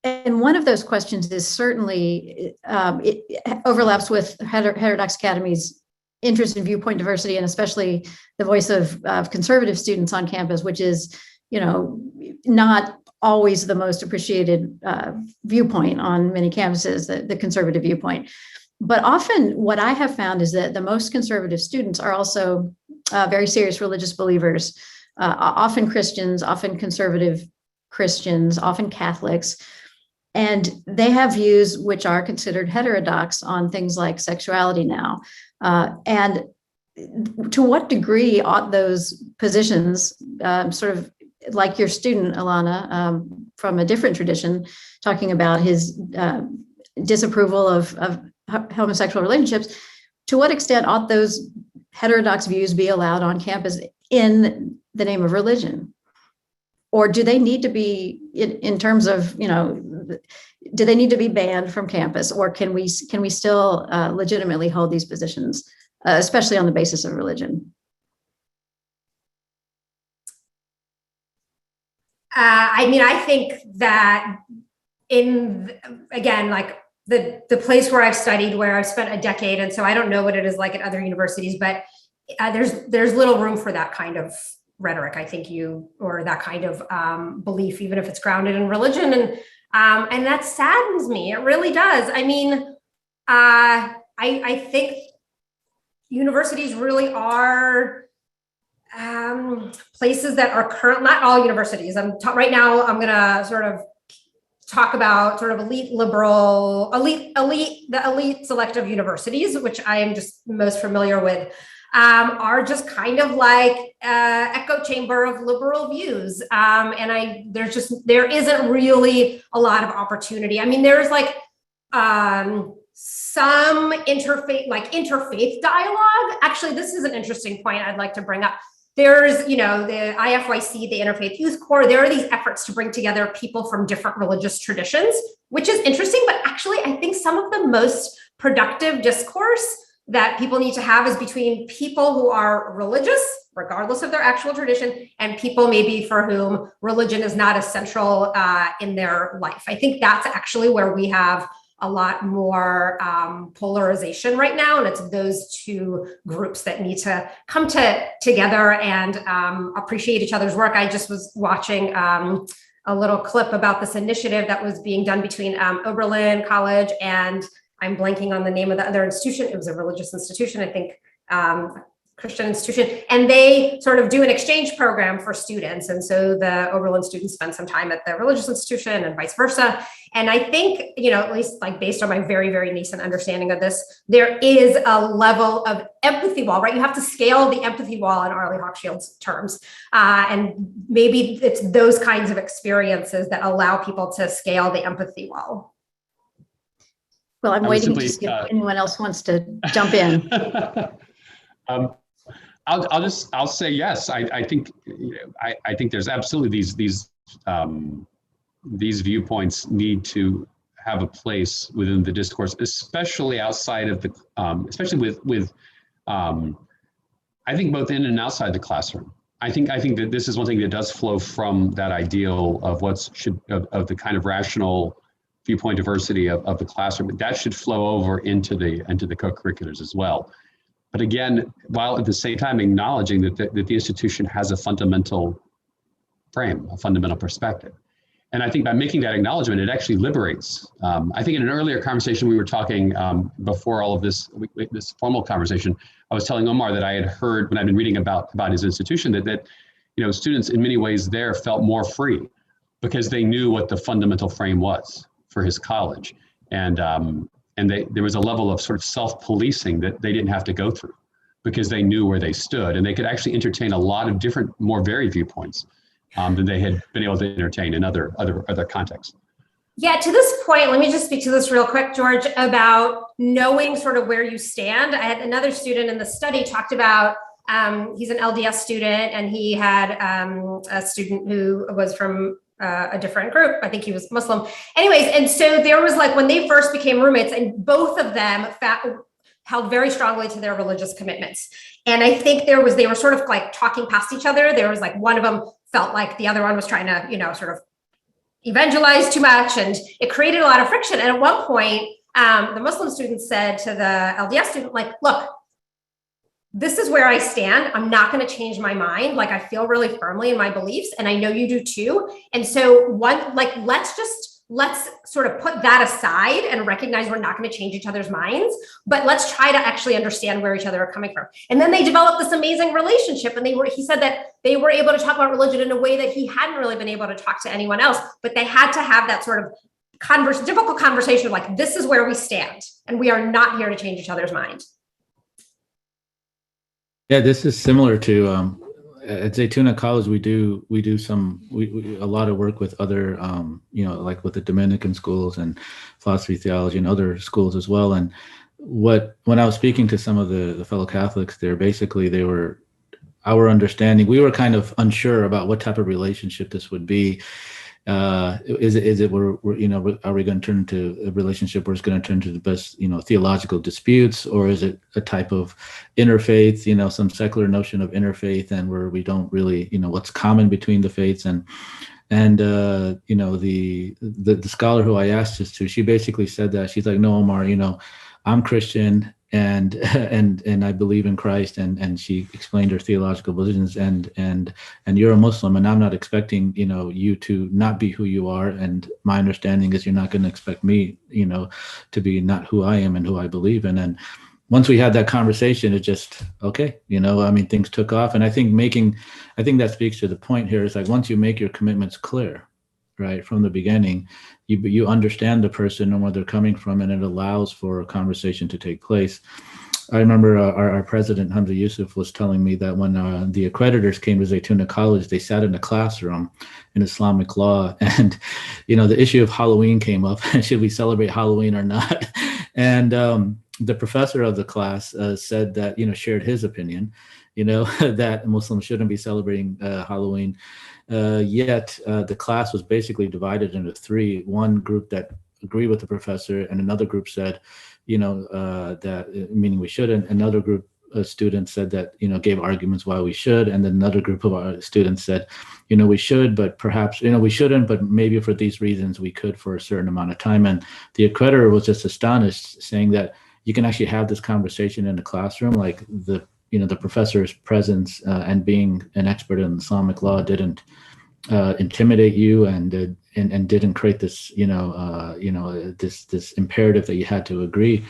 And one of those questions is certainly, it overlaps with Heterodox Academy's interest in viewpoint diversity, and especially the voice of conservative students on campus, which is, you know, not always the most appreciated viewpoint on many campuses, the conservative viewpoint. But often what I have found is that the most conservative students are also very serious religious believers, often Christians, often conservative Christians, often Catholics. And they have views which are considered heterodox on things like sexuality now. And to what degree ought those positions, sort of like your student, Ilana, from a different tradition, talking about his disapproval of homosexual relationships, to what extent ought those heterodox views be allowed on campus in the name of religion? Or do they need to be, in terms of, you know, do they need to be banned from campus, or can we still legitimately hold these positions, especially on the basis of religion? I mean, I think that again, like the place where I've studied, where I've spent a decade, and so I don't know what it is like at other universities, but there's little room for that kind of rhetoric, I think, or that kind of belief, even if it's grounded in religion, and that saddens me. It really does. I mean, I think universities really are places that are not all universities. Right now, I'm going to sort of talk about sort of elite liberal, the elite selective universities, which I am just most familiar with, are just kind of like echo chamber of liberal views. And there isn't really a lot of opportunity. I mean, there's like some interfaith dialogue. Actually, this is an interesting point I'd like to bring up. There's, you know, the IFYC, the Interfaith Youth Corps, there are these efforts to bring together people from different religious traditions, which is interesting, but actually I think some of the most productive discourse that people need to have is between people who are religious, regardless of their actual tradition, and people maybe for whom religion is not as central in their life. I think that's actually where we have a lot more polarization right now, and it's those two groups that need to come together and appreciate each other's work. I just was watching a little clip about this initiative that was being done between Oberlin College and, I'm blanking on the name of the other institution. It was a religious institution, I think, Christian institution, and they sort of do an exchange program for students. And so the Oberlin students spend some time at the religious institution and vice versa. And I think, at least like based on my very, very nascent understanding of this, there is a level of empathy wall, right? You have to scale the empathy wall in Arlie Hochschild's terms. And maybe it's those kinds of experiences that allow people to scale the empathy wall. Well, I'm waiting to see if anyone else wants to jump in. I'll say yes. I think there's absolutely these viewpoints need to have a place within the discourse, especially outside of the especially with I think both in and outside the classroom. I think that this is one thing that does flow from that ideal of of the kind of rational viewpoint diversity of the classroom. That should flow over into the co-curriculars as well. But again, while at the same time acknowledging that the institution has a fundamental frame, a fundamental perspective. And I think by making that acknowledgement, it actually liberates. I think in an earlier conversation, we were talking before all of this formal conversation, I was telling Omar that I had heard, when I'd been reading about his institution, that students in many ways there felt more free because they knew what the fundamental frame was for his college. And there was a level of sort of self-policing that they didn't have to go through because they knew where they stood, and they could actually entertain a lot of different, more varied viewpoints than they had been able to entertain in other contexts. Yeah, to this point, let me just speak to this real quick, George, about knowing sort of where you stand. I had another student in the study talked about, he's an LDS student, and he had a student who was from a different group. I think he was Muslim. Anyways, and so there was like, when they first became roommates, and both of them held very strongly to their religious commitments. And I think they were sort of like talking past each other. There was like, one of them felt like the other one was trying to, sort of evangelize too much, and it created a lot of friction. And at one point, the Muslim student said to the LDS student, like, look, this is where I stand. I'm not going to change my mind. Like, I feel really firmly in my beliefs, and I know you do too. And so let's sort of put that aside and recognize we're not going to change each other's minds, but let's try to actually understand where each other are coming from. And then they developed this amazing relationship. And he said that they were able to talk about religion in a way that he hadn't really been able to talk to anyone else, but they had to have that sort of difficult conversation of like, this is where we stand, and we are not here to change each other's mind. Yeah, this is similar to at Zaytuna College. We do a lot of work with other like with the Dominican schools and philosophy, theology, and other schools as well. And when I was speaking to some of the fellow Catholics there, basically our understanding, we were kind of unsure about what type of relationship this would be. Is it are we going to turn into a relationship where it's going to turn to the best, theological disputes, or is it a type of interfaith, some secular notion of interfaith, and where we don't really, what's common between the faiths, and the scholar who I asked this to, she basically said that she's like, no, Omar, I'm Christian, and I believe in Christ, and she explained her theological positions, and you're a Muslim, and I'm not expecting you to not be who you are, and my understanding is you're not going to expect me to be not who I am and who I believe in. And once we had that conversation, it just things took off. And I think that speaks to the point here is like, once you make your commitments clear, right from the beginning, you understand the person and where they're coming from, and it allows for a conversation to take place. I remember our president, Hamza Yusuf, was telling me that when the accreditors came to Zaytuna College, they sat in a classroom in Islamic law, and the issue of Halloween came up. Should we celebrate Halloween or not? And the professor of the class said that, shared his opinion, that Muslims shouldn't be celebrating Halloween. Yet the class was basically divided into three. One group that agreed with the professor, and another group said, that meaning we shouldn't. Another group students said that, gave arguments why we should. And then another group of our students said, we should, but perhaps, we shouldn't, but maybe for these reasons we could for a certain amount of time. And the accreditor was just astonished, saying that you can actually have this conversation in the classroom, like the professor's presence and being an expert in Islamic law didn't intimidate you and didn't create this, this imperative that you had to agree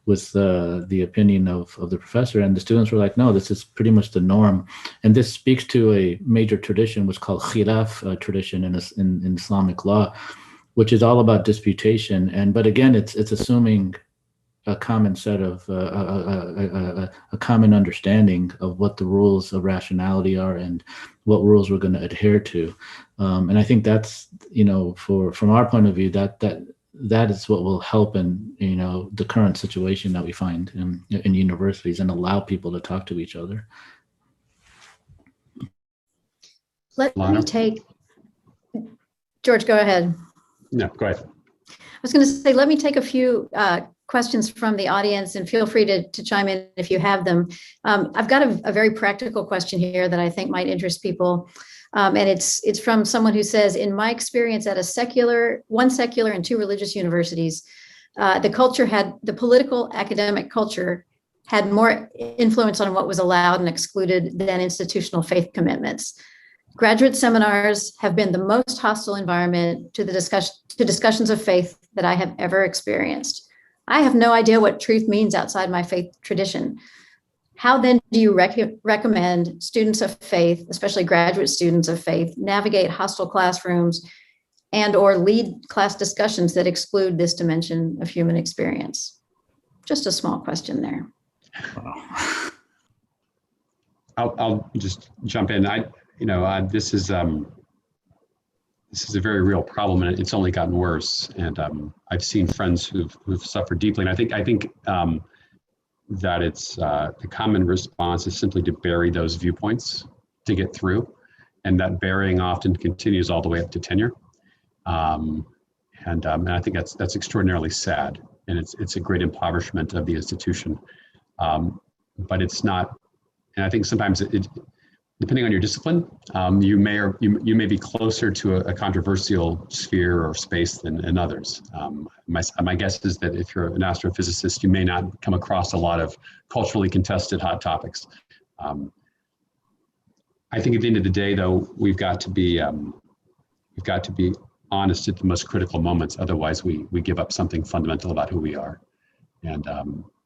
with the opinion of the professor. And the students were like, no, this is pretty much the norm. And this speaks to a major tradition, what's called khilaf tradition in Islamic law, which is all about disputation. But again, it's assuming a common set of a common understanding of what the rules of rationality are and what rules we're going to adhere to. And I think that's, from our point of view, that is what will help in, the current situation that we find in universities and allow people to talk to each other. Let me take, George, go ahead. No, go ahead. I was going to say, let me take a few questions from the audience, and feel free to chime in if you have them. I've got a very practical question here that I think might interest people. And it's from someone who says, in my experience at one secular and 2 religious universities, the political academic culture had more influence on what was allowed and excluded than institutional faith commitments. Graduate seminars have been the most hostile environment to discussions of faith that I have ever experienced. I have no idea what truth means outside my faith tradition. How then do you recommend students of faith, especially graduate students of faith, navigate hostile classrooms and or lead class discussions that exclude this dimension of human experience? Just a small question there. I'll just jump in. This is a very real problem, and it's only gotten worse. And I've seen friends who've suffered deeply. And I think that it's the common response is simply to bury those viewpoints to get through, and that burying often continues all the way up to tenure. And I think that's extraordinarily sad, and it's a great impoverishment of the institution. But it's not, and I think sometimes depending on your discipline, you may be closer to a controversial sphere or space than others. My guess is that if you're an astrophysicist, you may not come across a lot of culturally contested hot topics. I think at the end of the day, though, we've got to be honest at the most critical moments. Otherwise, we give up something fundamental about who we are. And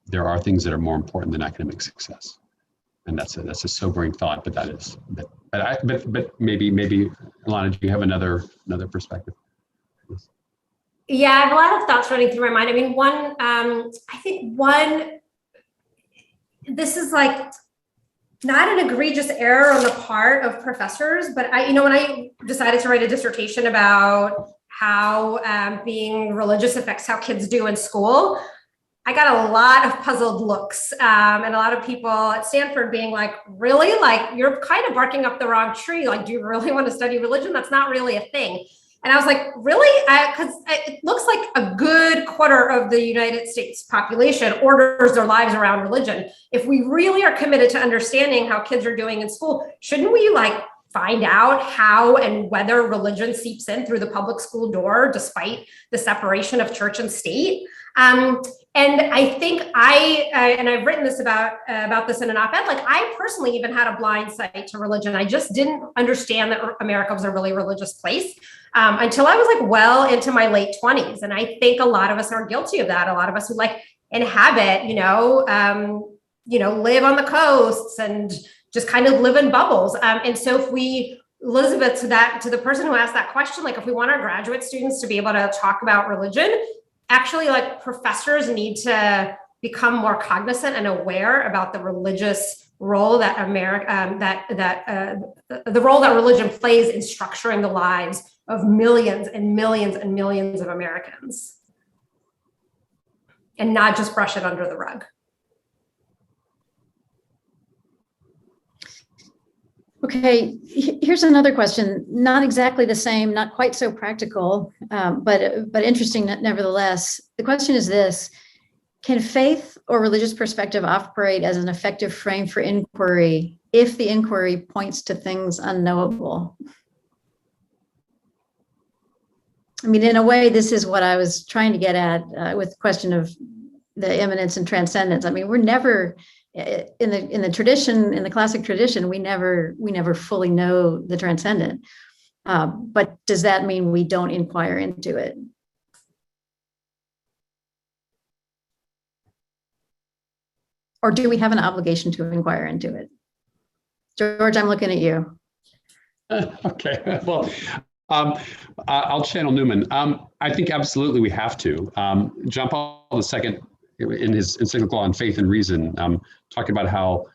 there are things that are more important than academic success. And that's a sobering thought, but that is. But maybe Ilana, do you have another perspective? Yeah, I have a lot of thoughts running through my mind. I mean, this is like not an egregious error on the part of professors, but when I decided to write a dissertation about how being religious affects how kids do in school, I got a lot of puzzled looks and a lot of people at Stanford being like, really? Like, you're kind of barking up the wrong tree. Like, do you really want to study religion? That's not really a thing. And I was like, really? Because it looks like a good quarter of the United States population orders their lives around religion. If we really are committed to understanding how kids are doing in school, shouldn't we find out how and whether religion seeps in through the public school door, despite the separation of church and state? And I think and I've written this about this in an op-ed, I personally even had a blind sight to religion. I just didn't understand that America was a really religious place until I was well into my late 20s. And I think a lot of us are guilty of that. A lot of us who inhabit, live on the coasts and just kind of live in bubbles. And so if we, Elizabeth, to the person who asked that question, if we want our graduate students to be able to talk about religion, actually, professors need to become more cognizant and aware about the religious role that the role that religion plays in structuring the lives of millions and millions and millions of Americans, and not just brush it under the rug. Okay, here's another question, not exactly the same, not quite so practical, but interesting nevertheless. The question is this: Can faith or religious perspective operate as an effective frame for inquiry if the inquiry points to things unknowable? I mean, in a way, this is what I was trying to get at with the question of the immanence and transcendence. I mean, we're never in the tradition, in the classic tradition, we never fully know the transcendent. But does that mean we don't inquire into it? Or do we have an obligation to inquire into it? George, I'm looking at you. Okay, well, I'll channel Newman. I think absolutely we have to. John Paul II, in his encyclical on faith and reason, talking about how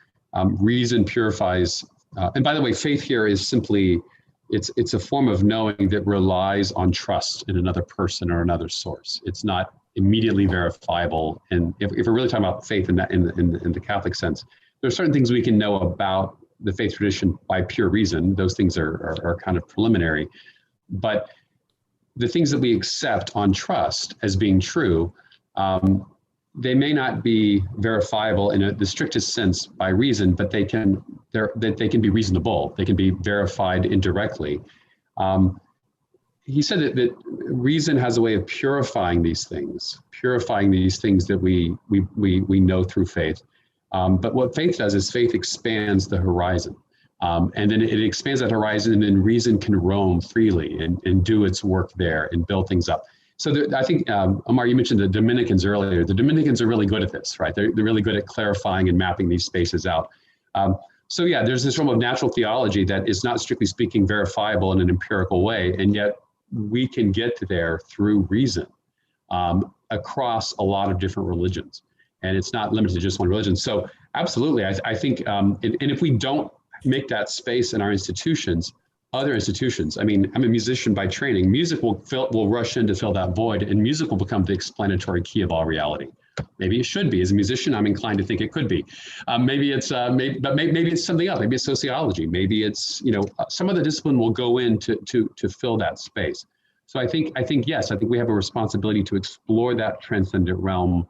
reason purifies. And by the way, faith here is simply, it's a form of knowing that relies on trust in another person or another source. It's not immediately verifiable. And if we're really talking about faith in the Catholic sense, there are certain things we can know about the faith tradition by pure reason. Those things are kind of preliminary. But the things that we accept on trust as being true, they may not be verifiable in the strictest sense by reason, but they can be reasonable. They can be verified indirectly. He said that reason has a way of purifying these things that we know through faith. But what faith does is faith expands the horizon. And then it expands that horizon, and then reason can roam freely and do its work there and build things up. So I think, Omar, you mentioned the Dominicans earlier. The Dominicans are really good at this, right? They're really good at clarifying and mapping these spaces out. So yeah, there's this realm of natural theology that is not strictly speaking verifiable in an empirical way, and yet we can get to there through reason across a lot of different religions. And it's not limited to just one religion. So absolutely, I think, and if we don't make that space in our institutions, other institutions, I mean, I'm a musician by training. Music will rush in to fill that void, and music will become the explanatory key of all reality. Maybe it should be. As a musician, I'm inclined to think it could be. Maybe it's maybe it's something else. Maybe it's sociology. Maybe it's, you know, some other discipline will go in to fill that space. So I think yes, I think we have a responsibility to explore that transcendent realm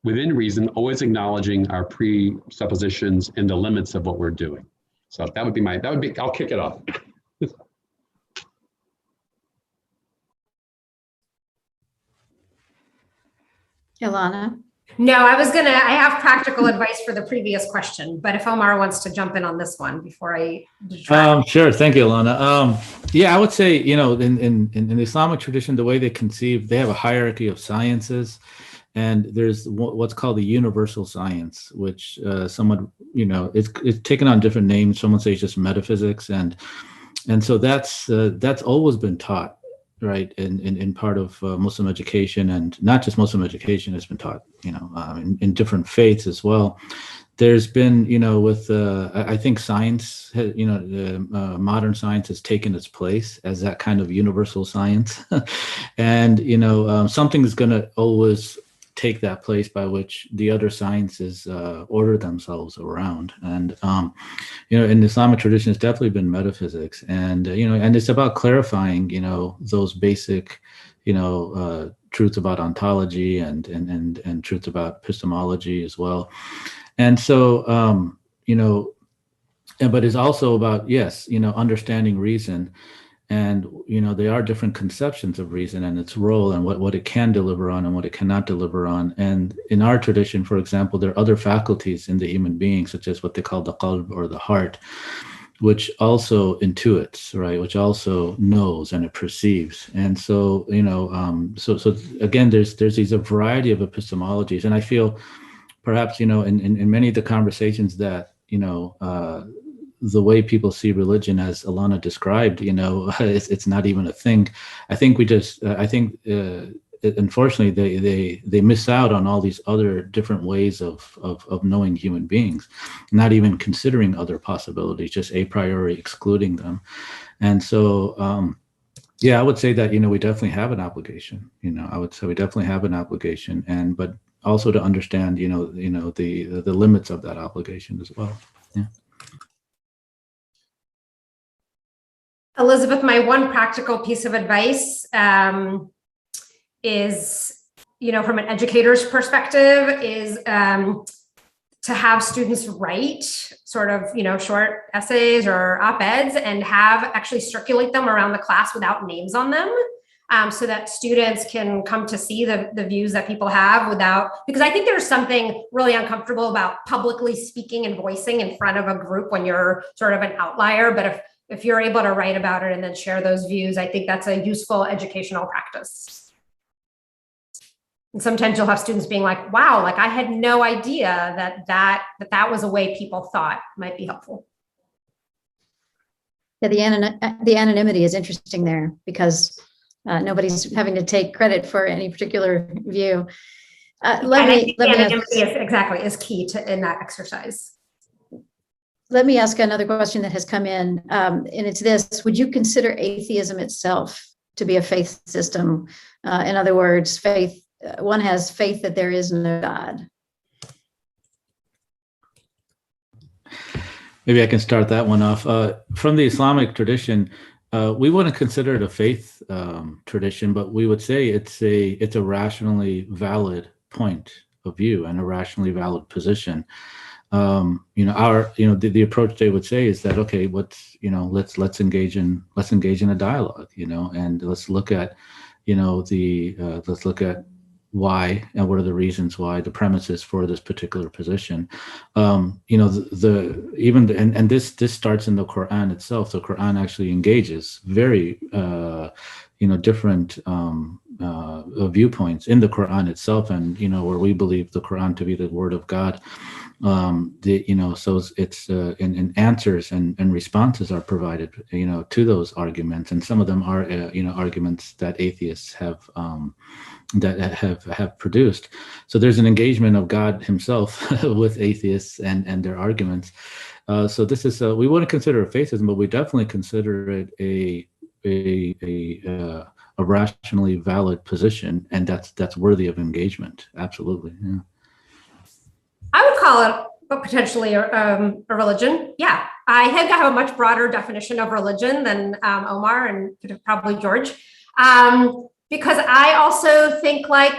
within reason, always acknowledging our presuppositions and the limits of what we're doing. So I'll kick it off. Ilana? No, I have practical advice for the previous question, but if Omar wants to jump in on this one before I detract. Sure. Thank you, Ilana. Yeah, I would say, you know, in the Islamic tradition, the way they have a hierarchy of sciences, and there's what's called the universal science, which someone, you know, it's taken on different names. Someone says just metaphysics, and so that's always been taught, right, in part of Muslim education, and not just Muslim education. Has been taught, you know, in different faiths as well. There's been, you know, with I think science, you know, modern science has taken its place as that kind of universal science, and you know, something is going to always take that place by which the other sciences order themselves around. And you know, in the Islamic tradition, it's definitely been metaphysics, and you know, and it's about clarifying, you know, those basic, you know, truths about ontology and truths about epistemology as well. And so you know, but it's also about, yes, you know, understanding reason. And, you know, there are different conceptions of reason and its role and what it can deliver on and what it cannot deliver on. And in our tradition, for example, there are other faculties in the human being, such as what they call the qalb, or the heart, which also intuits, right, which also knows and it perceives. And so, you know, so again, there's a variety of epistemologies. And I feel perhaps, you know, in many of the conversations that, you know, the way people see religion, as Ilana described, you know, it's not even a thing. I think unfortunately, they miss out on all these other different ways of knowing human beings, not even considering other possibilities, just a priori excluding them. And so, yeah, I would say that, you know, we definitely have an obligation. You know, I would say we definitely have an obligation, but also to understand, you know, the limits of that obligation as well. Yeah. Elizabeth, my one practical piece of advice is from an educator's perspective is to have students write sort of, short essays or op-eds and actually circulate them around the class without names on them. So that students can come to see the views that people have because I think there's something really uncomfortable about publicly speaking and voicing in front of a group when you're sort of an outlier. But if you're able to write about it and then share those views, I think that's a useful educational practice. And sometimes you'll have students being like, wow, like I had no idea that was a way people thought might be helpful. Yeah, the anonymity is interesting there because nobody's having to take credit for any particular view. Anonymity is key in that exercise. Let me ask another question that has come in, and it's this: would you consider atheism itself to be a faith system? In other words, one has faith that there is no God. Maybe I can start that one off. From the Islamic tradition, we wouldn't consider it a faith tradition, but we would say it's a rationally valid point of view and a rationally valid position. The approach they would say is that, okay, let's engage in a dialogue, and let's look at, let's look at why and what are the reasons why, the premises for this particular position. This starts in the Quran itself. The Quran actually engages very different viewpoints in the Quran itself, and where we believe the Quran to be the word of God. So it's and answers and responses are provided to those arguments, and some of them are arguments that atheists have produced. So there's an engagement of God himself with atheists and their arguments. So this is we wouldn't consider it faithism, but we definitely consider it a rationally valid position, and that's worthy of engagement. Absolutely, yeah. I would call it potentially a religion. Yeah, I think I have a much broader definition of religion than Omar and probably George, because I also think like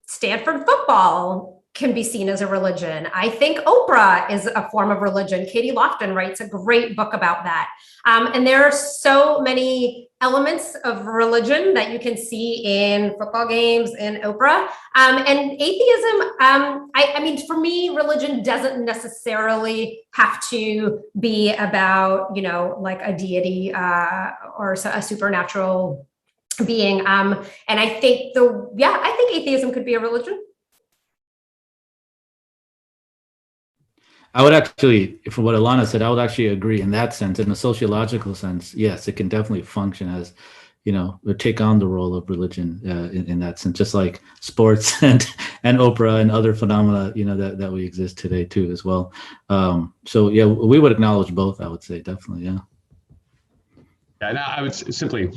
Stanford football can be seen as a religion. I think Oprah is a form of religion. Katie Lofton writes a great book about that. And there are so many elements of religion that you can see in football games, in Oprah. And atheism, I mean, for me, religion doesn't necessarily have to be about, like a deity or a supernatural being. And I think I think atheism could be a religion. I would actually, from what Ilana said, I would actually agree in that sense. In a sociological sense, yes, it can definitely function as, or take on the role of religion in that sense, just like sports and Oprah and other phenomena, that we exist today too as well. So yeah, we would acknowledge both. I would say definitely, yeah. Yeah, and I would simply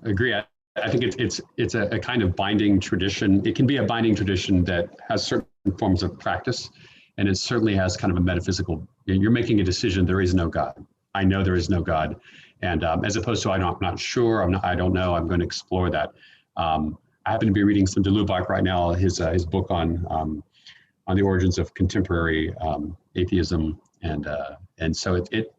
agree. I think it's a kind of binding tradition. It can be a binding tradition that has certain forms of practice. And it certainly has kind of a metaphysical, you're making a decision, there is no God. I know there is no God. And as opposed to, I'm not sure, I don't know, I'm going to explore that. I happen to be reading some de Lubac right now, his book on the origins of contemporary atheism. And so it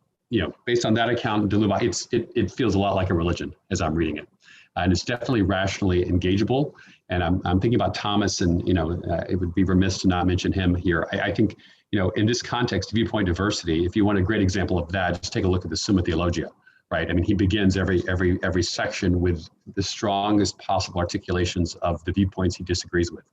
based on that account, de Lubac, it feels a lot like a religion as I'm reading it. And it's definitely rationally engageable. And I'm thinking about Thomas, and it would be remiss to not mention him here. I think in this context, viewpoint diversity. If you want a great example of that, just take a look at the Summa Theologia, right? I mean, he begins every section with the strongest possible articulations of the viewpoints he disagrees with.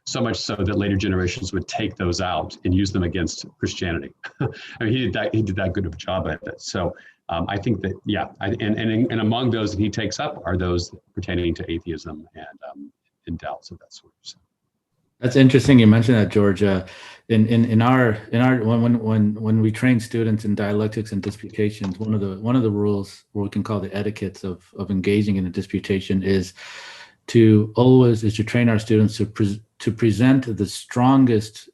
So much so that later generations would take those out and use them against Christianity. I mean, he did that good of a job at it. So I think that and among those that he takes up are those pertaining to atheism and doubts of that sort. So. That's interesting. You mentioned that, George. In our when we train students in dialectics and disputations, one of the rules, or we can call the etiquettes of engaging in a disputation, is to train our students to present the strongest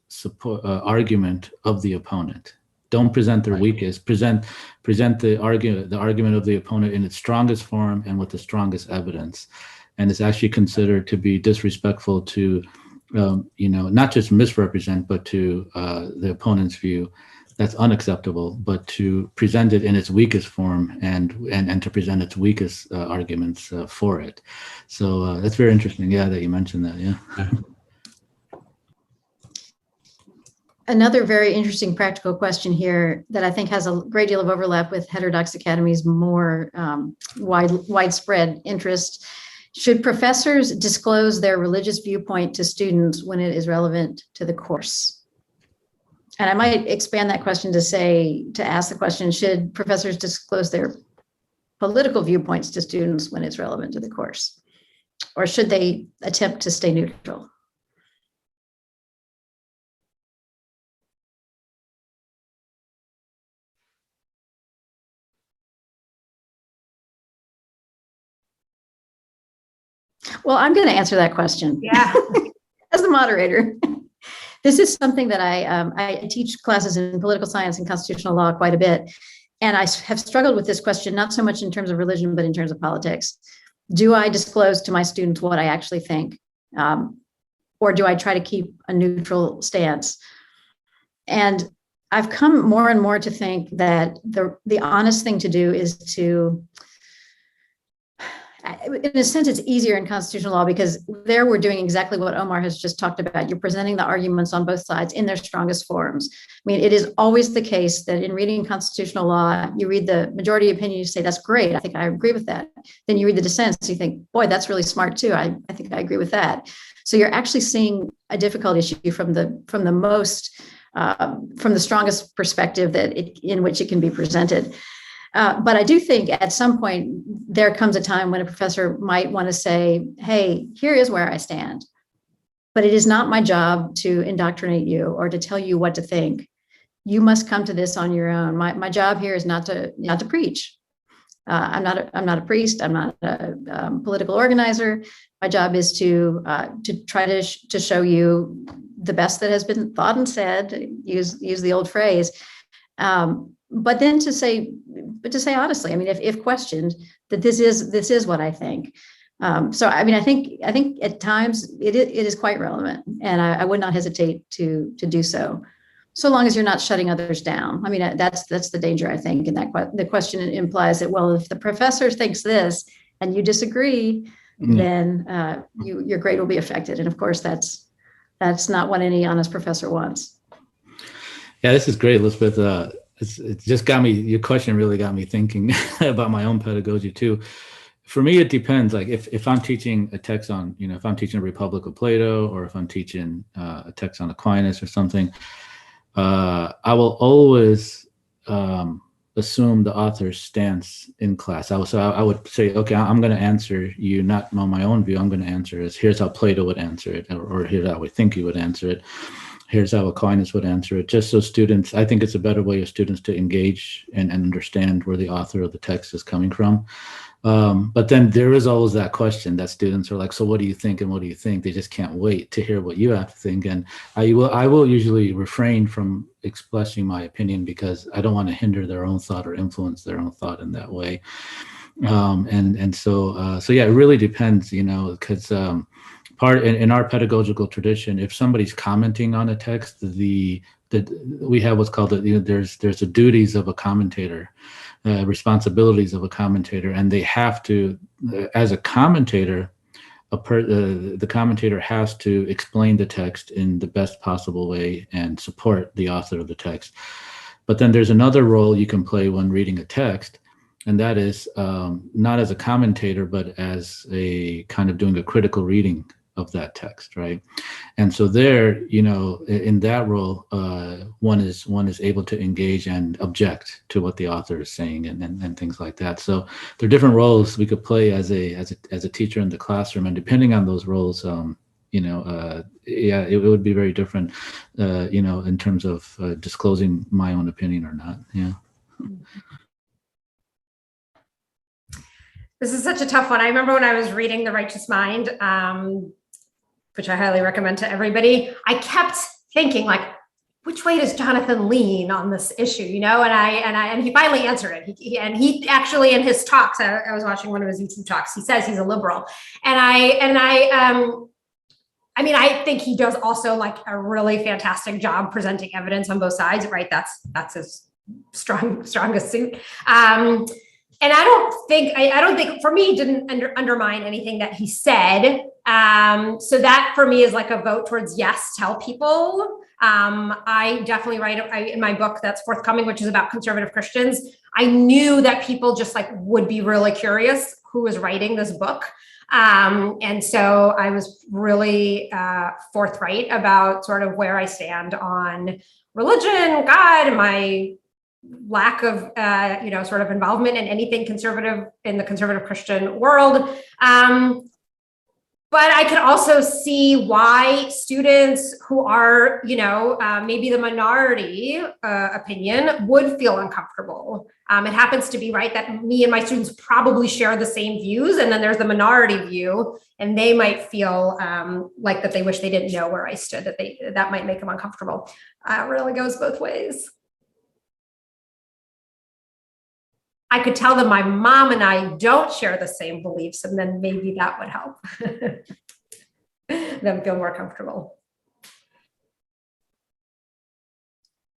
argument of the opponent. Don't present their weakest. Present the argument of the opponent in its strongest form and with the strongest evidence. and it's actually considered to be disrespectful to, not just misrepresent, but to the opponent's view. That's unacceptable. But to present it in its weakest form and to present its weakest arguments for it. So that's very interesting. Yeah, that you mentioned that. Yeah. Another very interesting practical question here that I think has a great deal of overlap with Heterodox Academy's more widespread interest. Should professors disclose their religious viewpoint to students when it is relevant to the course? And I might expand that question to ask the question, should professors disclose their political viewpoints to students when it's relevant to the course? Or should they attempt to stay neutral? Well, I'm going to answer that question. Yeah. As the moderator. This is something that I teach classes in political science and constitutional law quite a bit. And I have struggled with this question, not so much in terms of religion, but in terms of politics. Do I disclose to my students what I actually think? Or do I try to keep a neutral stance? And I've come more and more to think that the honest thing to do is to, in a sense, it's easier in constitutional law because there we're doing exactly what Omar has just talked about. You're presenting the arguments on both sides in their strongest forms. I mean, it is always the case that in reading constitutional law, you read the majority opinion, you say, that's great. I think I agree with that. Then you read the dissents, you think, boy, that's really smart too. I think I agree with that. So you're actually seeing a difficult issue from the strongest perspective in which it can be presented. But I do think at some point there comes a time when a professor might want to say, hey, here is where I stand. But it is not my job to indoctrinate you or to tell you what to think. You must come to this on your own. My job here is not to preach. I'm not a priest. I'm not a political organizer. My job is to try to show you the best that has been thought and said. Use the old phrase. But then to say honestly, I mean, if questioned, that this is what I think. So I mean, I think at times it is quite relevant, and I would not hesitate to do so long as you're not shutting others down. I mean, that's the danger, I think, in that the question implies that, well, if the professor thinks this and you disagree, then your grade will be affected, and of course that's not what any honest professor wants. Yeah, this is great, Elizabeth. It just got me, your question really got me thinking about my own pedagogy too. For me, it depends. Like if I'm teaching a text on, if I'm teaching a Republic of Plato, or if I'm teaching a text on Aquinas or something, I will always assume the author's stance in class. I would say, okay, I'm going to answer you, not on my own view. I'm going to answer it. Here's how Plato would answer it, or here's how we think he would answer it. Here's how Aquinas would answer it, just so students, I think it's a better way of students to engage and understand where the author of the text is coming from. But then there is always that question that students are like, so what do you think and what do you think? They just can't wait to hear what you have to think. And I will usually refrain from expressing my opinion because I don't want to hinder their own thought or influence their own thought in that way. So yeah, it really depends, because part in our pedagogical tradition, if somebody's commenting on a text, we have what's called there's the duties of a commentator, responsibilities of a commentator, and they have to, as a commentator, the commentator has to explain the text in the best possible way and support the author of the text. But then there's another role you can play when reading a text, and that is not as a commentator, but as a kind of doing a critical reading of that text, right? And so there, in that role, one is able to engage and object to what the author is saying and things like that. So there are different roles we could play as a teacher in the classroom, and depending on those roles, it would be very different, in terms of disclosing my own opinion or not. Yeah. This is such a tough one. I remember when I was reading The Righteous Mind, which I highly recommend to everybody, I kept thinking, like, which way does Jonathan lean on this issue? And he finally answered it. He actually, in his talks, I was watching one of his YouTube talks, he says he's a liberal. I think he does also like a really fantastic job presenting evidence on both sides, right? That's his strongest suit. And I don't think for me, in undermine anything that he said. So that for me is like a vote towards yes, tell people. I definitely write in my book that's forthcoming, which is about conservative Christians. I knew that people just like would be really curious who was writing this book. And so I was really forthright about sort of where I stand on religion, God, and my lack of, sort of involvement in anything conservative in the conservative Christian world. But I could also see why students who are, maybe the minority opinion would feel uncomfortable. It happens to be right that me and my students probably share the same views. And then there's the minority view, and they might feel like that they wish they didn't know where I stood, that might make them uncomfortable. It really goes both ways. I could tell them my mom and I don't share the same beliefs, and then maybe that would help them feel more comfortable.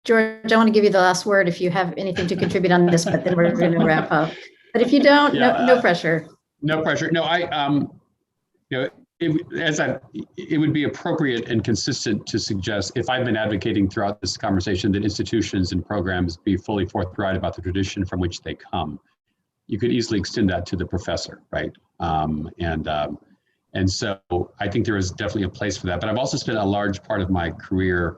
George, I want to give you the last word if you have anything to contribute on this, but then we're going to wrap up. But if you don't, no pressure. No pressure. No, it would be appropriate and consistent to suggest, if I've been advocating throughout this conversation that institutions and programs be fully forthright about the tradition from which they come, you could easily extend that to the professor, right? And so I think there is definitely a place for that. But I've also spent a large part of my career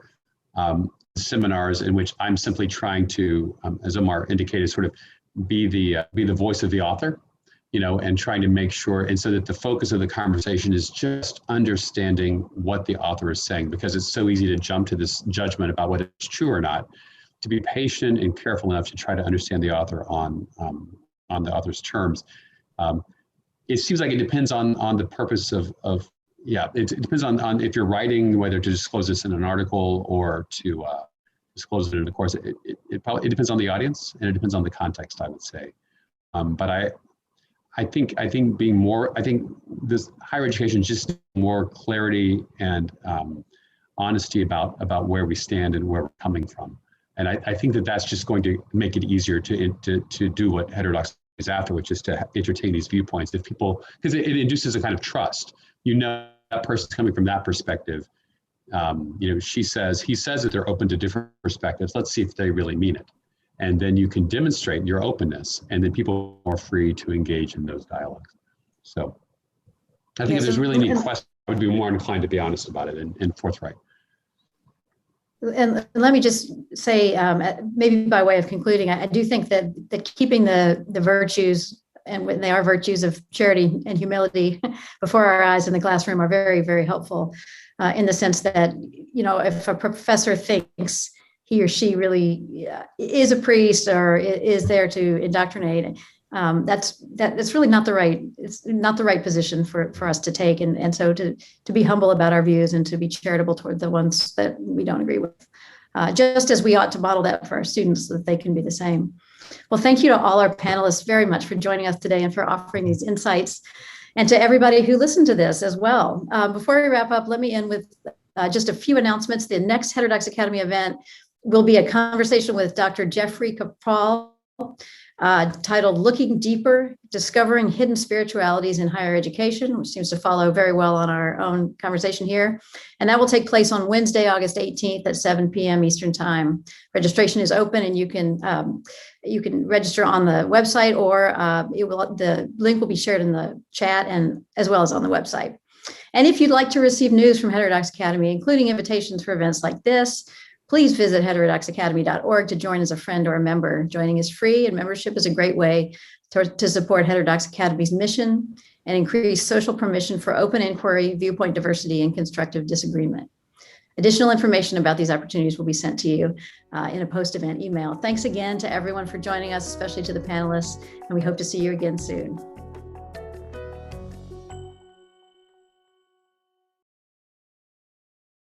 seminars in which I'm simply trying to, as Omar indicated, sort of be the voice of the author, and trying to make sure, and so that the focus of the conversation is just understanding what the author is saying, because it's so easy to jump to this judgment about whether it's true or not. To be patient and careful enough to try to understand the author on the author's terms. It seems like it depends on the purpose of it depends on if you're writing, whether to disclose this in an article or to disclose it in a course. It depends on the audience, and it depends on the context, I would say. But I think this higher education just more clarity and honesty about where we stand and where we're coming from. And I think that's just going to make it easier to do what Heterodox is after, which is to entertain these viewpoints. If people, because it induces a kind of trust, that person's coming from that perspective. He says that they're open to different perspectives. Let's see if they really mean it. And then you can demonstrate your openness, and then people are more free to engage in those dialogues. So I think if there's really any question, I would be more inclined to be honest about it and forthright. And let me just say, maybe by way of concluding, I do think that keeping the virtues, and when they are virtues of charity and humility before our eyes in the classroom, are very, very helpful in the sense that, if a professor thinks he or she really is a priest or is there to indoctrinate, that's really not the right position for us to take. And so to be humble about our views and to be charitable toward the ones that we don't agree with, just as we ought to model that for our students so that they can be the same. Well, thank you to all our panelists very much for joining us today and for offering these insights, and to everybody who listened to this as well. Before we wrap up, let me end with just a few announcements. The next Heterodox Academy event will be a conversation with Dr. Jeffrey Capral, titled Looking Deeper, Discovering Hidden Spiritualities in Higher Education, which seems to follow very well on our own conversation here. And that will take place on Wednesday, August 18th at 7 p.m. Eastern Time. Registration is open, and you can register on the website, or the link will be shared in the chat and as well as on the website. And if you'd like to receive news from Heterodox Academy, including invitations for events like this, please visit heterodoxacademy.org to join as a friend or a member. Joining is free, and membership is a great way to support Heterodox Academy's mission and increase social permission for open inquiry, viewpoint diversity, and constructive disagreement. Additional information about these opportunities will be sent to you in a post-event email. Thanks again to everyone for joining us, especially to the panelists, and we hope to see you again soon.